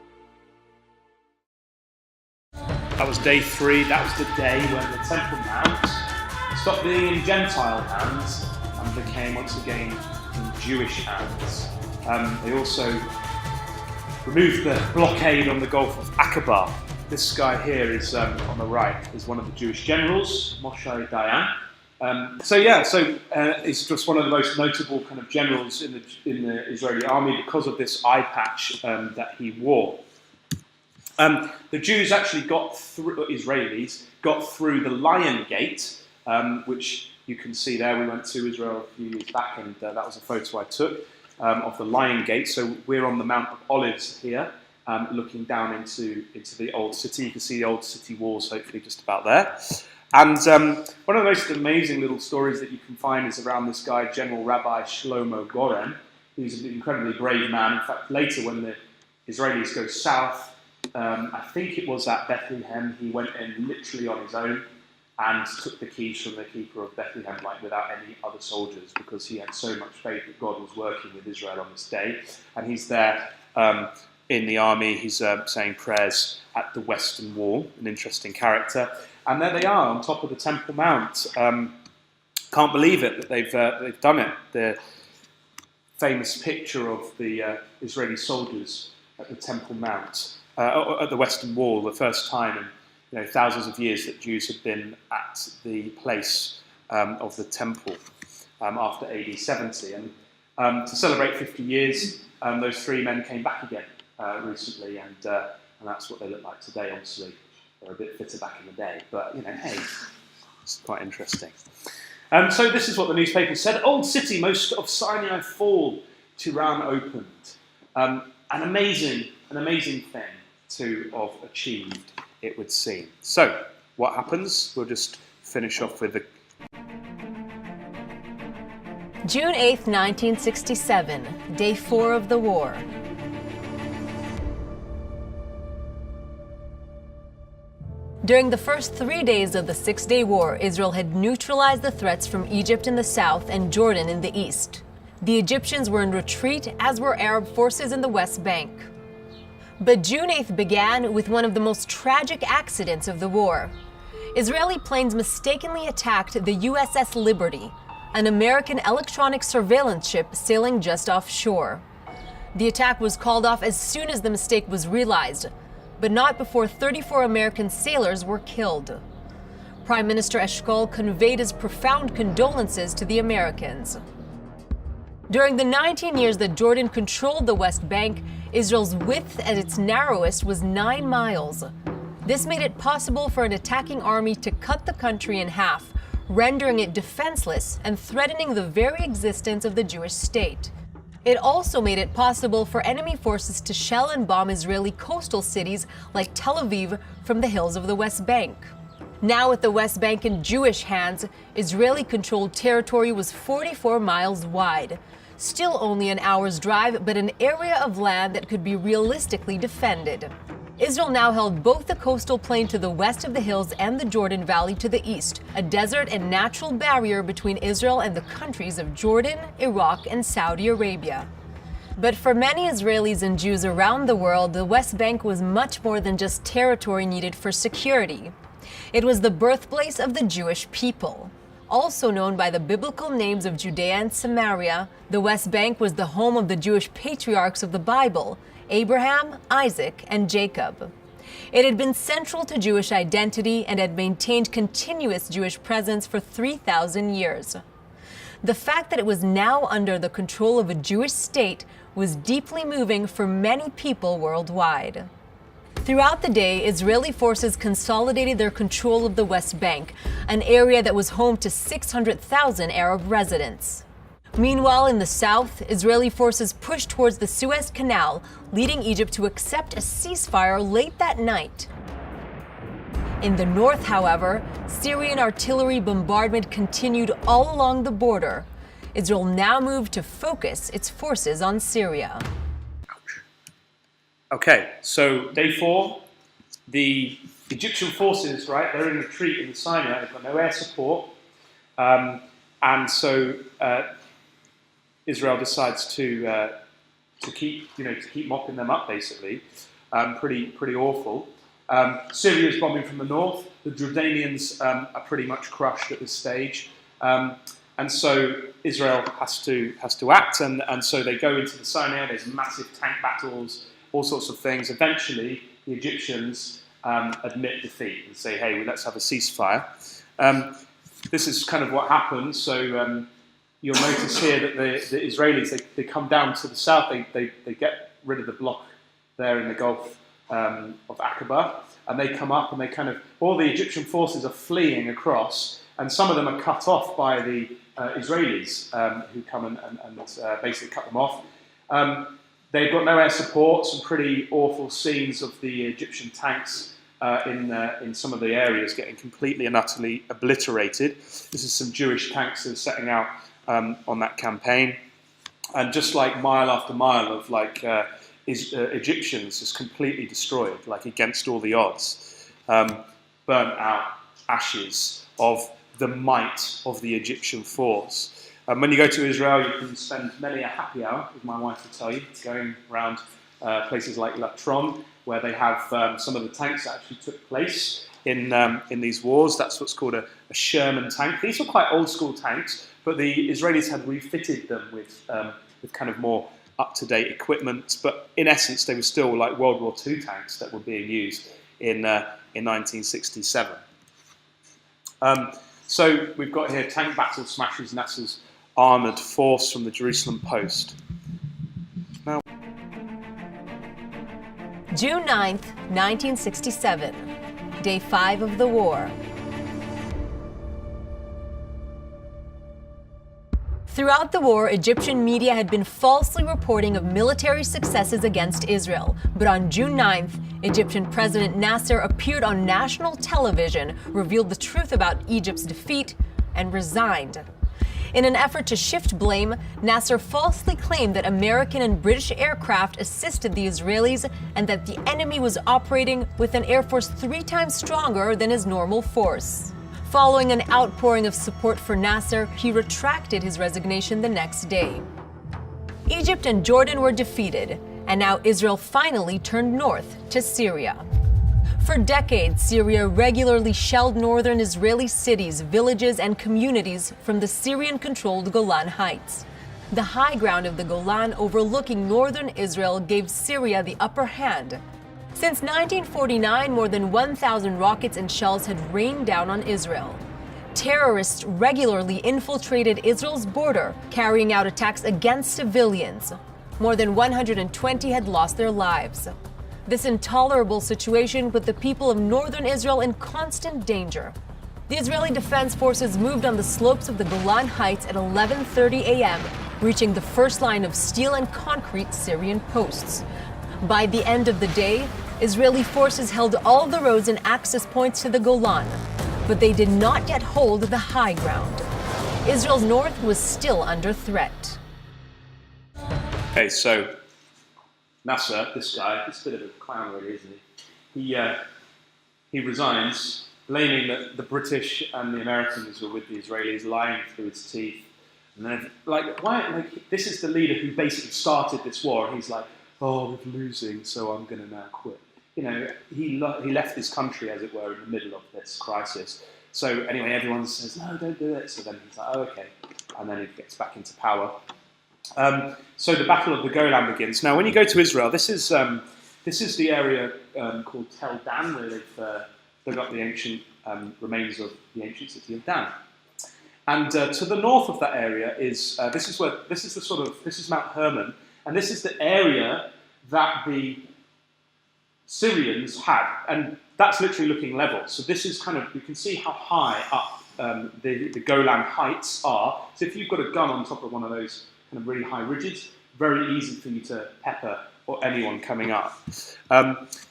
That was day 3. That was the day when the Temple Mount stopped being in Gentile hands and became once again in Jewish hands. They also removed the blockade on the Gulf of Aqaba. This guy here is on the right is one of the Jewish generals, Moshe Dayan. He's just one of the most notable kind of generals in the Israeli army because of this eye patch that he wore. The Jews actually Israelis got through the Lion Gate, which you can see there. We went to Israel a few years back, and that was a photo I took. of the Lion Gate. So we're on the Mount of Olives here, looking down into the Old City. You can see the Old City walls, hopefully, just about there. And one of the most amazing little stories that you can find is around this guy, General Rabbi Shlomo Goren. He's an incredibly brave man. In fact, later when the Israelis go south, I think it was at Bethlehem, he went in literally on his own and took the keys from the keeper of Bethlehem, like without any other soldiers, because he had so much faith that God was working with Israel on this day. And he's there in the army. He's saying prayers at the Western Wall, an interesting character. And there they are on top of the Temple Mount. Can't believe it that they've done it. The famous picture of the Israeli soldiers at the Temple Mount, at the Western Wall, the first time in thousands of years that Jews had been at the place of the temple after AD 70. And to celebrate 50 years, those three men came back again recently, and that's what they look like today. Obviously, they're a bit fitter back in the day, but hey, it's quite interesting. So this is what the newspaper said: "Old city, most of Sinai fall, Tiran opened." An amazing thing to have achieved, it would seem. So, what happens? We'll just finish off with the... June 8th, 1967, day 4 of the war. During the first 3 days of the Six-Day War, Israel had neutralized the threats from Egypt in the south and Jordan in the east. The Egyptians were in retreat, as were Arab forces in the West Bank. But June 8th began with one of the most tragic accidents of the war. Israeli planes mistakenly attacked the USS Liberty, an American electronic surveillance ship sailing just offshore. The attack was called off as soon as the mistake was realized, but not before 34 American sailors were killed. Prime Minister Eshkol conveyed his profound condolences to the Americans. During the 19 years that Jordan controlled the West Bank, Israel's width at its narrowest was 9 miles. This made it possible for an attacking army to cut the country in half, rendering it defenseless and threatening the very existence of the Jewish state. It also made it possible for enemy forces to shell and bomb Israeli coastal cities like Tel Aviv from the hills of the West Bank. Now with the West Bank in Jewish hands, Israeli-controlled territory was 44 miles wide. Still only an hour's drive, but an area of land that could be realistically defended. Israel now held both the coastal plain to the west of the hills and the Jordan Valley to the east, a desert and natural barrier between Israel and the countries of Jordan, Iraq, and Saudi Arabia. But for many Israelis and Jews around the world, the West Bank was much more than just territory needed for security. It was the birthplace of the Jewish people. Also known by the biblical names of Judea and Samaria, the West Bank was the home of the Jewish patriarchs of the Bible, Abraham, Isaac, and Jacob. It had been central to Jewish identity and had maintained continuous Jewish presence for 3,000 years. The fact that it was now under the control of a Jewish state was deeply moving for many people worldwide. Throughout the day, Israeli forces consolidated their control of the West Bank, an area that was home to 600,000 Arab residents. Meanwhile, in the south, Israeli forces pushed towards the Suez Canal, leading Egypt to accept a ceasefire late that night. In the north, however, Syrian artillery bombardment continued all along the border. Israel now moved to focus its forces on Syria. Okay, so day 4, the Egyptian forces, right, they're in retreat in the Sinai, they've got no air support, and so Israel decides to keep mopping them up, basically. Pretty awful. Syria is bombing from the north. The Jordanians are pretty much crushed at this stage, and so Israel has to act, and so they go into the Sinai. There's massive tank battles, all sorts of things. Eventually, the Egyptians admit defeat and say, "Hey, let's have a ceasefire." This is kind of what happens. So you'll notice here that the Israelis they come down to the south. They get rid of the block there in the Gulf of Aqaba, and they come up and all the Egyptian forces are fleeing across, and some of them are cut off by the Israelis who come and basically cut them off. They've got no air support, some pretty awful scenes of the Egyptian tanks in some of the areas getting completely and utterly obliterated. This is some Jewish tanks that are setting out on that campaign. And just like mile after mile of Egyptians just completely destroyed, like against all the odds. Burnt out ashes of the might of the Egyptian force. When you go to Israel, you can spend many a happy hour, as my wife will tell you, going around places like Latron, where they have some of the tanks that actually took place in these wars. That's what's called a Sherman tank. These were quite old school tanks, but the Israelis had refitted them with kind of more up-to-date equipment. But in essence, they were still like World War II tanks that were being used in 1967. So we've got here tank battle smashes NASA's armoured force from the Jerusalem Post. Now, June 9th, 1967, day 5 of the war. Throughout the war, Egyptian media had been falsely reporting of military successes against Israel. But on June 9th, Egyptian President Nasser appeared on national television, revealed the truth about Egypt's defeat, and resigned. In an effort to shift blame, Nasser falsely claimed that American and British aircraft assisted the Israelis and that the enemy was operating with an air force 3 times stronger than his normal force. Following an outpouring of support for Nasser, he retracted his resignation the next day. Egypt and Jordan were defeated, and now Israel finally turned north to Syria. For decades, Syria regularly shelled northern Israeli cities, villages, and communities from the Syrian-controlled Golan Heights. The high ground of the Golan overlooking northern Israel gave Syria the upper hand. Since 1949, more than 1,000 rockets and shells had rained down on Israel. Terrorists regularly infiltrated Israel's border, carrying out attacks against civilians. More than 120 had lost their lives. This intolerable situation put the people of northern Israel in constant danger. The Israeli Defense Forces moved on the slopes of the Golan Heights at 11:30 a.m., reaching the first line of steel and concrete Syrian posts. By the end of the day, Israeli forces held all the roads and access points to the Golan, but they did not yet hold the high ground. Israel's north was still under threat. okay, so Nasser, this guy, this bit of a clown really, isn't he? He resigns, blaming that the British and the Americans were with the Israelis, lying through his teeth. And then, this is the leader who basically started this war, and he's like, oh, we're losing, so I'm going to now quit. You know, he left his country, as it were, in the middle of this crisis. So anyway, everyone says, no, don't do it. So then he's like, oh, okay. And then he gets back into power. So the Battle of the Golan begins. Now, when you go to Israel, this is the area called Tel Dan, where they've dug up the ancient remains of the ancient city of Dan. And to the north of that area is this is Mount Hermon, and this is the area that the Syrians had, and that's literally looking level. So this is you can see how high up the Golan Heights are. So if you've got a gun on top of one of those kind of really high ridges, very easy for you to pepper or anyone coming up.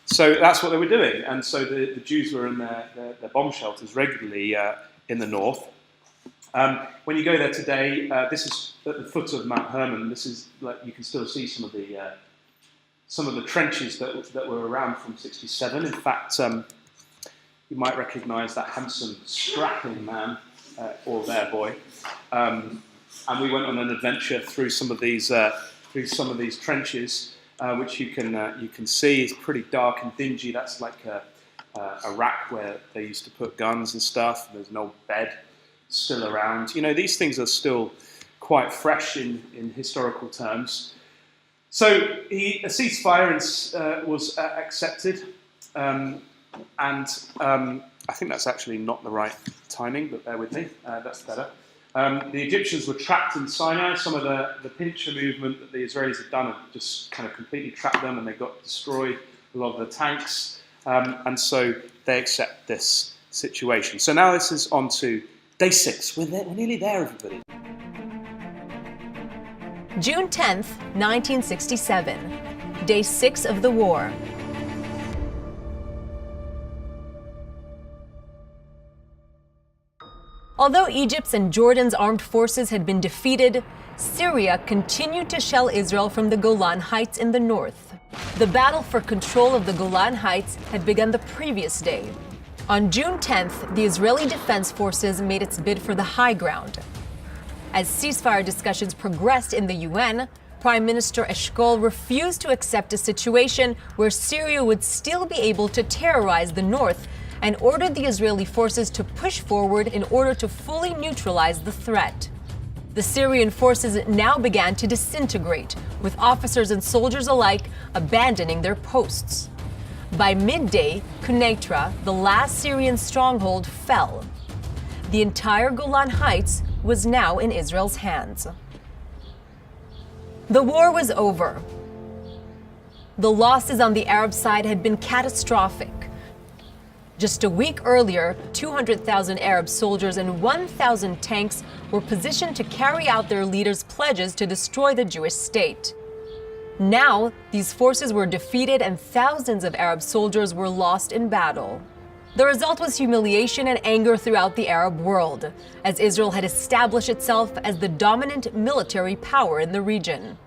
So that's what they were doing, and so the Jews were in their bomb shelters regularly in the north. When you go there today, this is at the foot of Mount Hermon. This is you can still see some of the trenches that were around from '67. In fact, you might recognise that handsome, strapping man, or their boy. And we went on an adventure through some of these trenches, which you can see is pretty dark and dingy. That's like a rack where they used to put guns and stuff. There's an old bed still around. You know, these things are still quite fresh in historical terms. So a ceasefire was accepted, and I think that's actually not the right timing, but bear with me, that's better. The Egyptians were trapped in Sinai. Some of the pincher movement that the Israelis had done had just kind of completely trapped them, and they got destroyed, a lot of the tanks, and so they accept this situation. So now this is on to day 6. We're nearly there, everybody. June 10th, 1967, day 6 of the war. Although Egypt's and Jordan's armed forces had been defeated, Syria continued to shell Israel from the Golan Heights in the north. The battle for control of the Golan Heights had begun the previous day. On June 10th, the Israeli Defense Forces made its bid for the high ground. As ceasefire discussions progressed in the UN, Prime Minister Eshkol refused to accept a situation where Syria would still be able to terrorize the north and ordered the Israeli forces to push forward in order to fully neutralize the threat. The Syrian forces now began to disintegrate, with officers and soldiers alike abandoning their posts. By midday, Quneitra, the last Syrian stronghold, fell. The entire Golan Heights was now in Israel's hands. The war was over. The losses on the Arab side had been catastrophic. Just a week earlier, 200,000 Arab soldiers and 1,000 tanks were positioned to carry out their leaders' pledges to destroy the Jewish state. Now, these forces were defeated and thousands of Arab soldiers were lost in battle. The result was humiliation and anger throughout the Arab world, as Israel had established itself as the dominant military power in the region.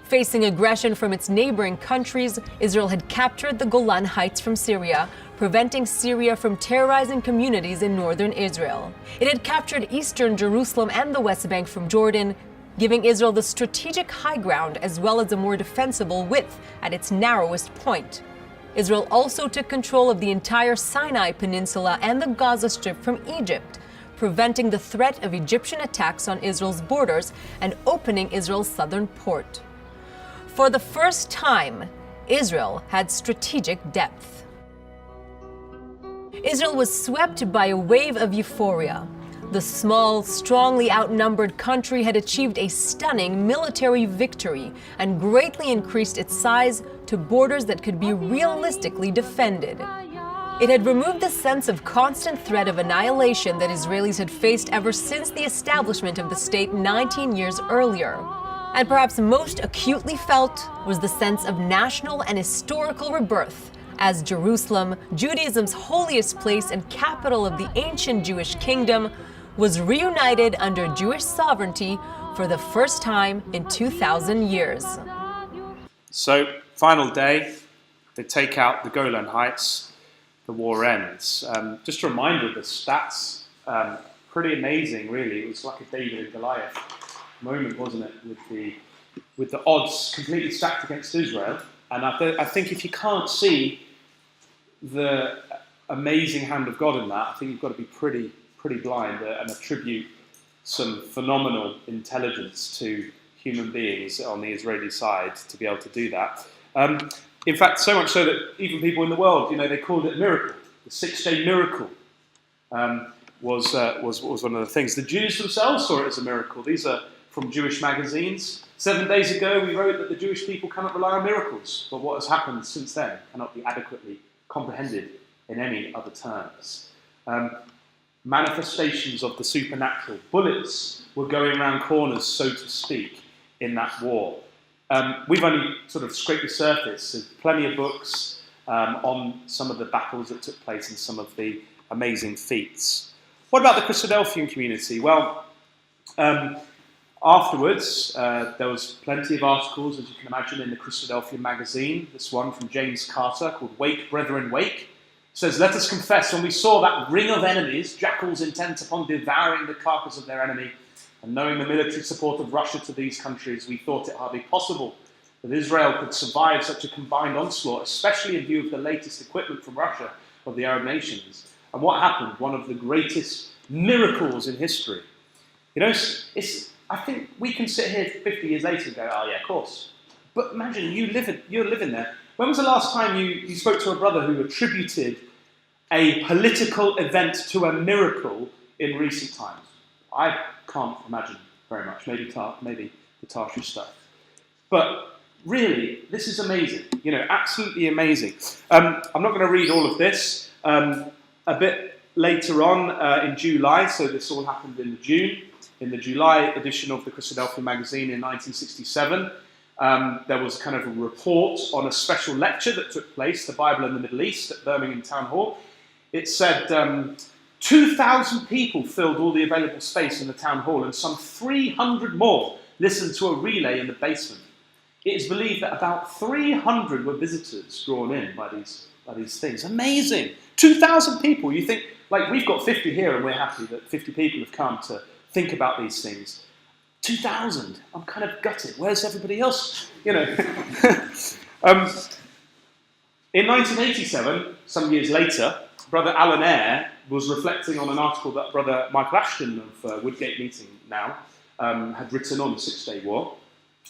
Facing aggression from its neighboring countries, Israel had captured the Golan Heights from Syria, preventing Syria from terrorizing communities in northern Israel. It had captured eastern Jerusalem and the West Bank from Jordan, giving Israel the strategic high ground as well as a more defensible width at its narrowest point. Israel also took control of the entire Sinai Peninsula and the Gaza Strip from Egypt, preventing the threat of Egyptian attacks on Israel's borders and opening Israel's southern port. For the first time, Israel had strategic depth. Israel was swept by a wave of euphoria. The small, strongly outnumbered country had achieved a stunning military victory and greatly increased its size to borders that could be realistically defended. It had removed the sense of constant threat of annihilation that Israelis had faced ever since the establishment of the state 19 years earlier. And perhaps most acutely felt was the sense of national and historical rebirth, as Jerusalem, Judaism's holiest place and capital of the ancient Jewish kingdom, was reunited under Jewish sovereignty for the first time in 2,000 years. So, final day, they take out the Golan Heights, the war ends. Just a reminder of the stats, pretty amazing really. It was like a David and Goliath moment, wasn't it, with the odds completely stacked against Israel. And I think if you can't see the amazing hand of God in that, I think you've got to be pretty blind and attribute some phenomenal intelligence to human beings on the Israeli side to be able to do that. In fact, so much so that even people in the world, they called it a miracle. The 6-day miracle was one of the things. The Jews themselves saw it as a miracle. These are from Jewish magazines. 7 days ago, we wrote that the Jewish people cannot rely on miracles, but what has happened since then cannot be adequately comprehended in any other terms. Manifestations of the supernatural. Bullets were going around corners, so to speak, in that war. We've only sort of scraped the surface. There's plenty of books on some of the battles that took place and some of the amazing feats. What about the Christadelphian community? Well, afterwards, there was plenty of articles, as you can imagine, in the Christadelphian magazine. This one from James Carter called Wake, Brethren, Wake. It says, "Let us confess, when we saw that ring of enemies, jackals intent upon devouring the carcass of their enemy, and knowing the military support of Russia to these countries, we thought it hardly possible that Israel could survive such a combined onslaught, especially in view of the latest equipment from Russia of the Arab nations." And what happened? One of the greatest miracles in history. I think we can sit here 50 years later and go, oh yeah, of course. But imagine you're living there. When was the last time you spoke to a brother who attributed a political event to a miracle in recent times? I can't imagine very much. Maybe the Tarshish stuff. But really, this is amazing. Absolutely amazing. I'm not going to read all of this. A bit later on in July, so this all happened in June, in the July edition of the Christadelphian magazine in 1967, there was kind of a report on a special lecture that took place, The Bible in the Middle East, at Birmingham Town Hall. It said 2,000 people filled all the available space in the town hall, and some 300 more listened to a relay in the basement. It is believed that about 300 were visitors drawn in by these things. Amazing! 2,000 people. You think, like, we've got 50 here and we're happy that 50 people have come to think about these things. 2,000. I'm kind of gutted. Where's everybody else? You know. In 1987, some years later, Brother Alan Eyre was reflecting on an article that Brother Michael Ashton of Woodgate Meeting now had written on the Six-Day War.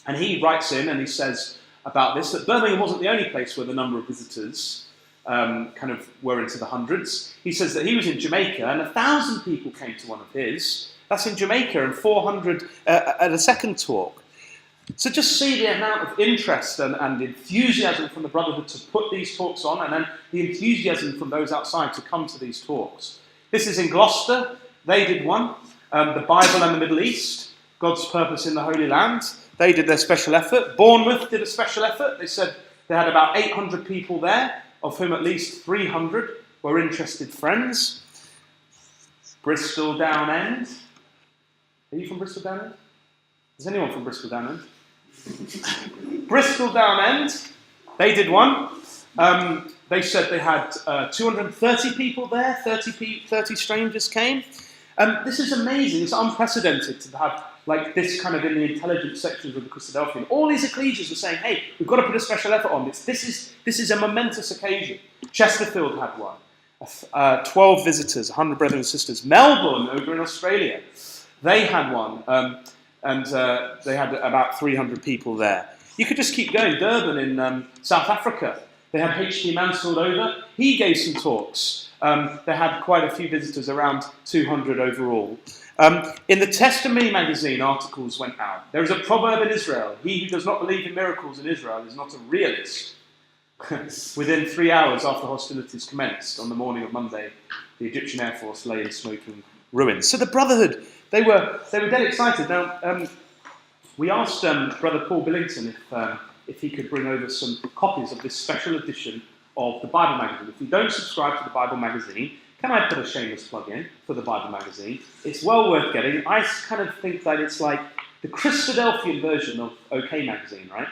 And he writes in and he says about this, that Birmingham wasn't the only place where the number of visitors kind of were into the hundreds. He says that he was in Jamaica and 1,000 people came to one of his. That's in Jamaica, and 400 at a second talk. So just see the amount of interest and enthusiasm from the Brotherhood to put these talks on, and then the enthusiasm from those outside to come to these talks. This is in Gloucester. They did one. The Bible and the Middle East, God's Purpose in the Holy Land. They did their special effort. Bournemouth did a special effort. They said they had about 800 people there, of whom at least 300 were interested friends. Bristol Down End. Are you from Bristol Down End? Is anyone from Bristol Down End? Bristol Down End, they did one. They said they had 230 people there, 30 strangers came. This is amazing, it's unprecedented to have like this kind of in the intelligence sections of the Christadelphian. All these ecclesias were saying, hey, we've got to put a special effort on this. This is a momentous occasion. Chesterfield had one. 12 visitors, 100 brethren and sisters. Melbourne, over in Australia, they had one. And they had about 300 people there. You could just keep going. Durban in South Africa, they had H.T. Mansfield over. He gave some talks. They had quite a few visitors, around 200 overall. In the Testimony magazine, articles went out. There is a proverb in Israel: he who does not believe in miracles in Israel is not a realist. Within 3 hours after hostilities commenced, on the morning of Monday, the Egyptian Air Force lay in smoking ruins. So the Brotherhood, they were dead excited. Now, we asked Brother Paul Billington if he could bring over some copies of this special edition of the Bible magazine. If you don't subscribe to the Bible magazine, can I put a shameless plug in for the Bible magazine? It's well worth getting. I kind of think that it's like the Christadelphian version of OK Magazine, right?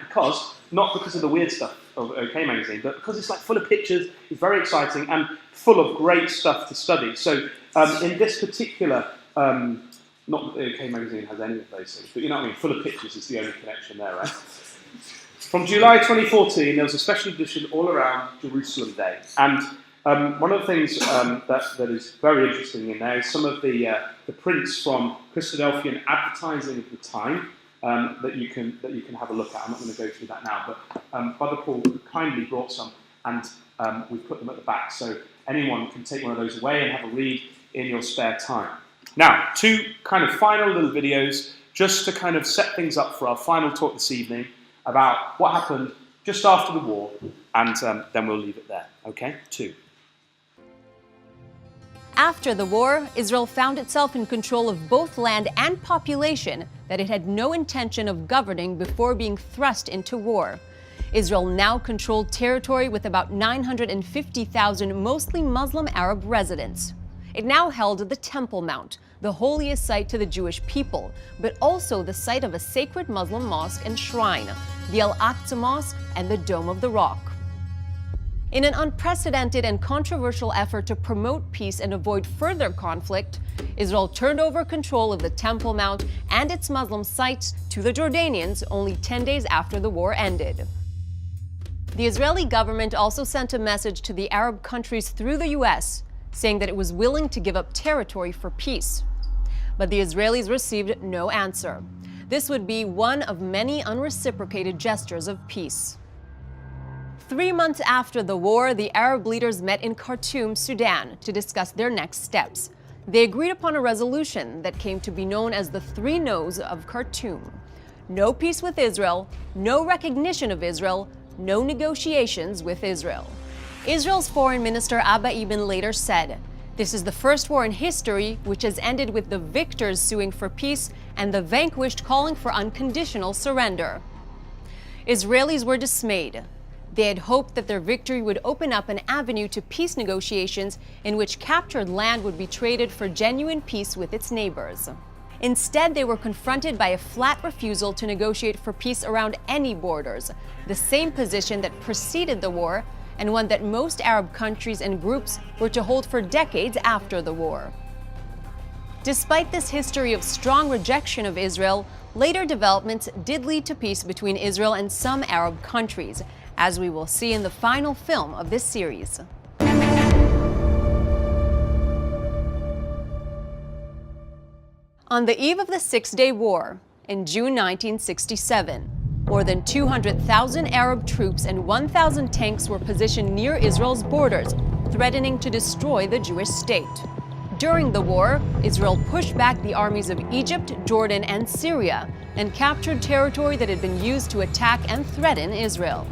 Not because of the weird stuff of OK Magazine, but because it's like full of pictures, it's very exciting, and full of great stuff to study. So in this particular, not that OK Magazine has any of those things, but you know what I mean, full of pictures is the only connection there, right? From July 2014, there was a special edition all around Jerusalem Day. And one of the things that is very interesting in there is some of the prints from Christadelphian advertising of the time that you can have a look at. I'm not going to go through that now, but Brother Paul kindly brought some, and we've put them at the back, so anyone can take one of those away and have a read in your spare time. Now, two kind of final little videos just to kind of set things up for our final talk this evening about what happened just after the war, and then we'll leave it there. Okay? 2. After the war, Israel found itself in control of both land and population that it had no intention of governing before being thrust into war. Israel now controlled territory with about 950,000 mostly Muslim Arab residents. It now held the Temple Mount, the holiest site to the Jewish people, but also the site of a sacred Muslim mosque and shrine, the Al-Aqsa Mosque and the Dome of the Rock. In an unprecedented and controversial effort to promote peace and avoid further conflict, Israel turned over control of the Temple Mount and its Muslim sites to the Jordanians only 10 days after the war ended. The Israeli government also sent a message to the Arab countries through the U.S., saying that it was willing to give up territory for peace. But the Israelis received no answer. This would be one of many unreciprocated gestures of peace. 3 months after the war, the Arab leaders met in Khartoum, Sudan, to discuss their next steps. They agreed upon a resolution that came to be known as the 3 No's of Khartoum. No peace with Israel, no recognition of Israel, no negotiations with Israel. Israel's foreign minister Abba Eban later said, This is the first war in history which has ended with the victors suing for peace and the vanquished calling for unconditional surrender. Israelis were dismayed. They had hoped that their victory would open up an avenue to peace negotiations in which captured land would be traded for genuine peace with its neighbors. Instead, they were confronted by a flat refusal to negotiate for peace around any borders, the same position that preceded the war and one that most Arab countries and groups were to hold for decades after the war. Despite this history of strong rejection of Israel, later developments did lead to peace between Israel and some Arab countries, as we will see in the final film of this series. On the eve of the Six-Day War, in June 1967, more than 200,000 Arab troops and 1,000 tanks were positioned near Israel's borders, threatening to destroy the Jewish state. During the war, Israel pushed back the armies of Egypt, Jordan, and Syria, and captured territory that had been used to attack and threaten Israel.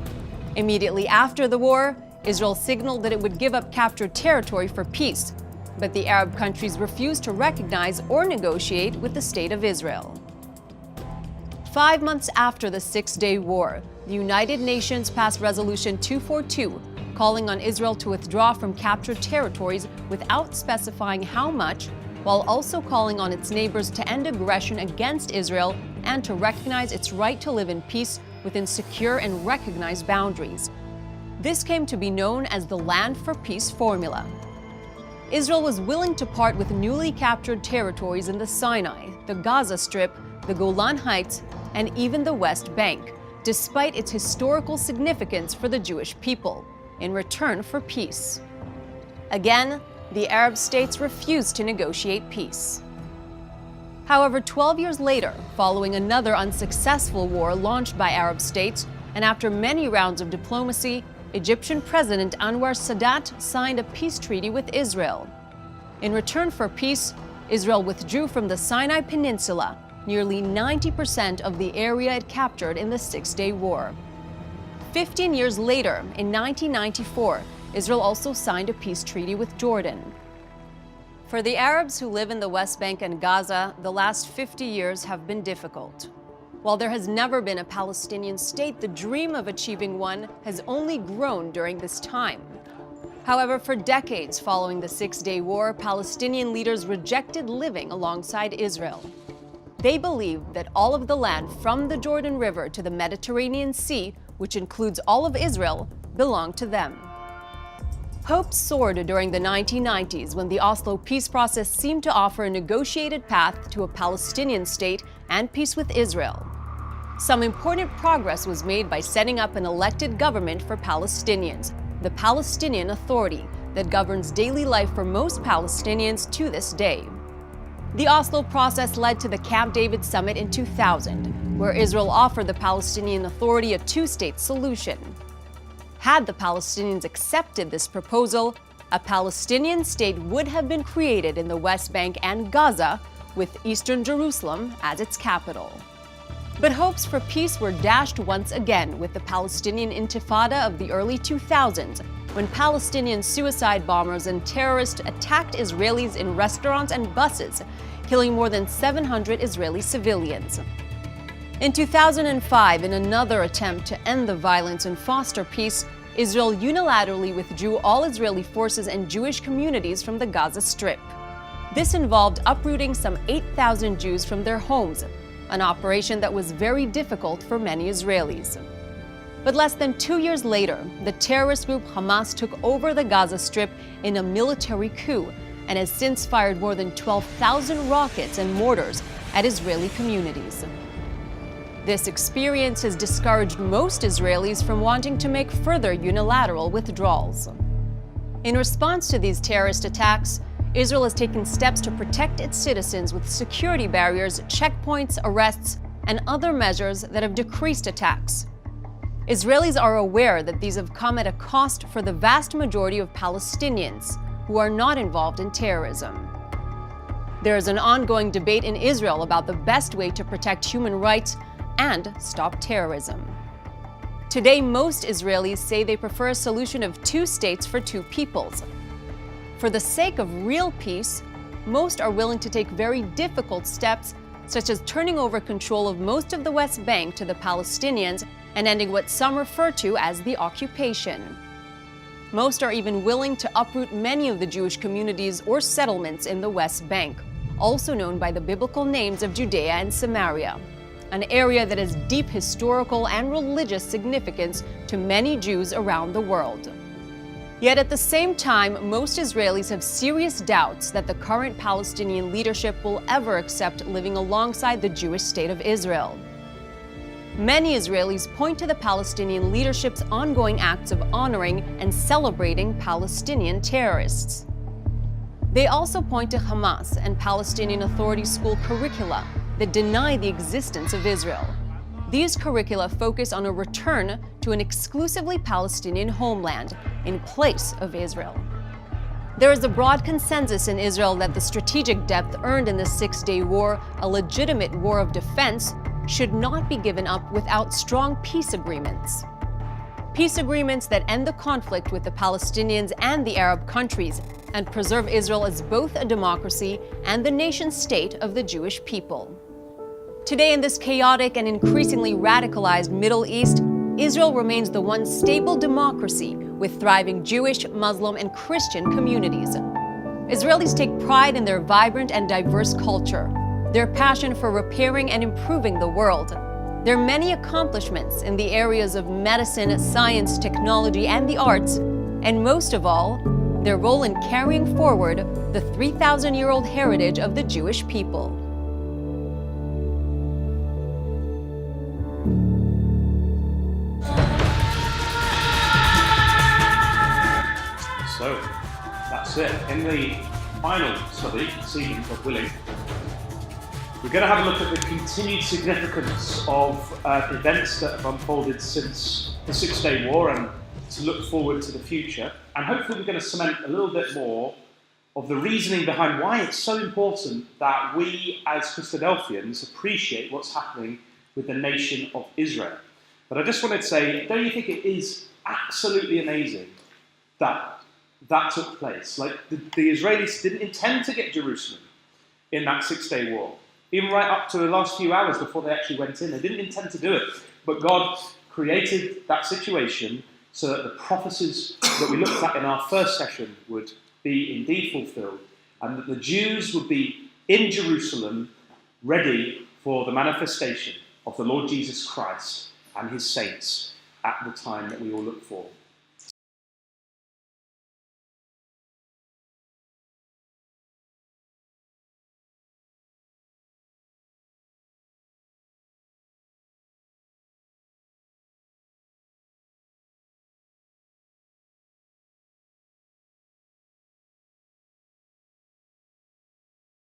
Immediately after the war, Israel signaled that it would give up captured territory for peace, but the Arab countries refused to recognize or negotiate with the State of Israel. 5 months after the Six-Day War, the United Nations passed Resolution 242, calling on Israel to withdraw from captured territories without specifying how much, while also calling on its neighbors to end aggression against Israel and to recognize its right to live in peace within secure and recognized boundaries. This came to be known as the Land for Peace formula. Israel was willing to part with newly captured territories in the Sinai, the Gaza Strip, the Golan Heights, and even the West Bank, despite its historical significance for the Jewish people, in return for peace. Again, the Arab states refused to negotiate peace. However, 12 years later, following another unsuccessful war launched by Arab states, and after many rounds of diplomacy, Egyptian President Anwar Sadat signed a peace treaty with Israel. In return for peace, Israel withdrew from the Sinai Peninsula, nearly 90% of the area it captured in the Six-Day War. 15 years later, in 1994, Israel also signed a peace treaty with Jordan. For the Arabs who live in the West Bank and Gaza, the last 50 years have been difficult. While there has never been a Palestinian state, the dream of achieving one has only grown during this time. However, for decades following the Six-Day War, Palestinian leaders rejected living alongside Israel. They believed that all of the land from the Jordan River to the Mediterranean Sea, which includes all of Israel, belonged to them. Hopes soared during the 1990s when the Oslo peace process seemed to offer a negotiated path to a Palestinian state and peace with Israel. Some important progress was made by setting up an elected government for Palestinians, the Palestinian Authority, that governs daily life for most Palestinians to this day. The Oslo process led to the Camp David summit in 2000, where Israel offered the Palestinian Authority a two-state solution. Had the Palestinians accepted this proposal, a Palestinian state would have been created in the West Bank and Gaza, with eastern Jerusalem as its capital. But hopes for peace were dashed once again with the Palestinian Intifada of the early 2000s, when Palestinian suicide bombers and terrorists attacked Israelis in restaurants and buses, killing more than 700 Israeli civilians. In 2005, in another attempt to end the violence and foster peace, Israel unilaterally withdrew all Israeli forces and Jewish communities from the Gaza Strip. This involved uprooting some 8,000 Jews from their homes, an operation that was very difficult for many Israelis. But less than 2 years later, the terrorist group Hamas took over the Gaza Strip in a military coup and has since fired more than 12,000 rockets and mortars at Israeli communities. This experience has discouraged most Israelis from wanting to make further unilateral withdrawals. In response to these terrorist attacks, Israel has taken steps to protect its citizens with security barriers, checkpoints, arrests, and other measures that have decreased attacks. Israelis are aware that these have come at a cost for the vast majority of Palestinians who are not involved in terrorism. There is an ongoing debate in Israel about the best way to protect human rights and stop terrorism. Today, most Israelis say they prefer a solution of two states for two peoples. For the sake of real peace, most are willing to take very difficult steps, such as turning over control of most of the West Bank to the Palestinians and ending what some refer to as the occupation. Most are even willing to uproot many of the Jewish communities or settlements in the West Bank, also known by the biblical names of Judea and Samaria, an area that has deep historical and religious significance to many Jews around the world. Yet at the same time, most Israelis have serious doubts that the current Palestinian leadership will ever accept living alongside the Jewish state of Israel. Many Israelis point to the Palestinian leadership's ongoing acts of honoring and celebrating Palestinian terrorists. They also point to Hamas and Palestinian Authority school curricula that deny the existence of Israel. These curricula focus on a return to an exclusively Palestinian homeland in place of Israel. There is a broad consensus in Israel that the strategic depth earned in the Six-Day War, a legitimate war of defense, should not be given up without strong peace agreements. Peace agreements that end the conflict with the Palestinians and the Arab countries and preserve Israel as both a democracy and the nation-state of the Jewish people. Today, in this chaotic and increasingly radicalized Middle East, Israel remains the one stable democracy with thriving Jewish, Muslim, and Christian communities. Israelis take pride in their vibrant and diverse culture, their passion for repairing and improving the world, their many accomplishments in the areas of medicine, science, technology, and the arts, and most of all, their role in carrying forward the 3,000-year-old heritage of the Jewish people. So, that's it. In the final study, this evening, God willing, we're going to have a look at the continued significance of events that have unfolded since the Six-Day War and to look forward to the future. And hopefully we're going to cement a little bit more of the reasoning behind why it's so important that we as Christadelphians appreciate what's happening with the nation of Israel. But I just wanted to say, don't you think it is absolutely amazing that that took place? Like, the Israelis didn't intend to get Jerusalem in that Six-Day War. Even right up to the last few hours before they actually went in, they didn't intend to do it. But God created that situation so that the prophecies that we looked at in our first session would be indeed fulfilled, and that the Jews would be in Jerusalem ready for the manifestation of the Lord Jesus Christ and his saints at the time that we all look for.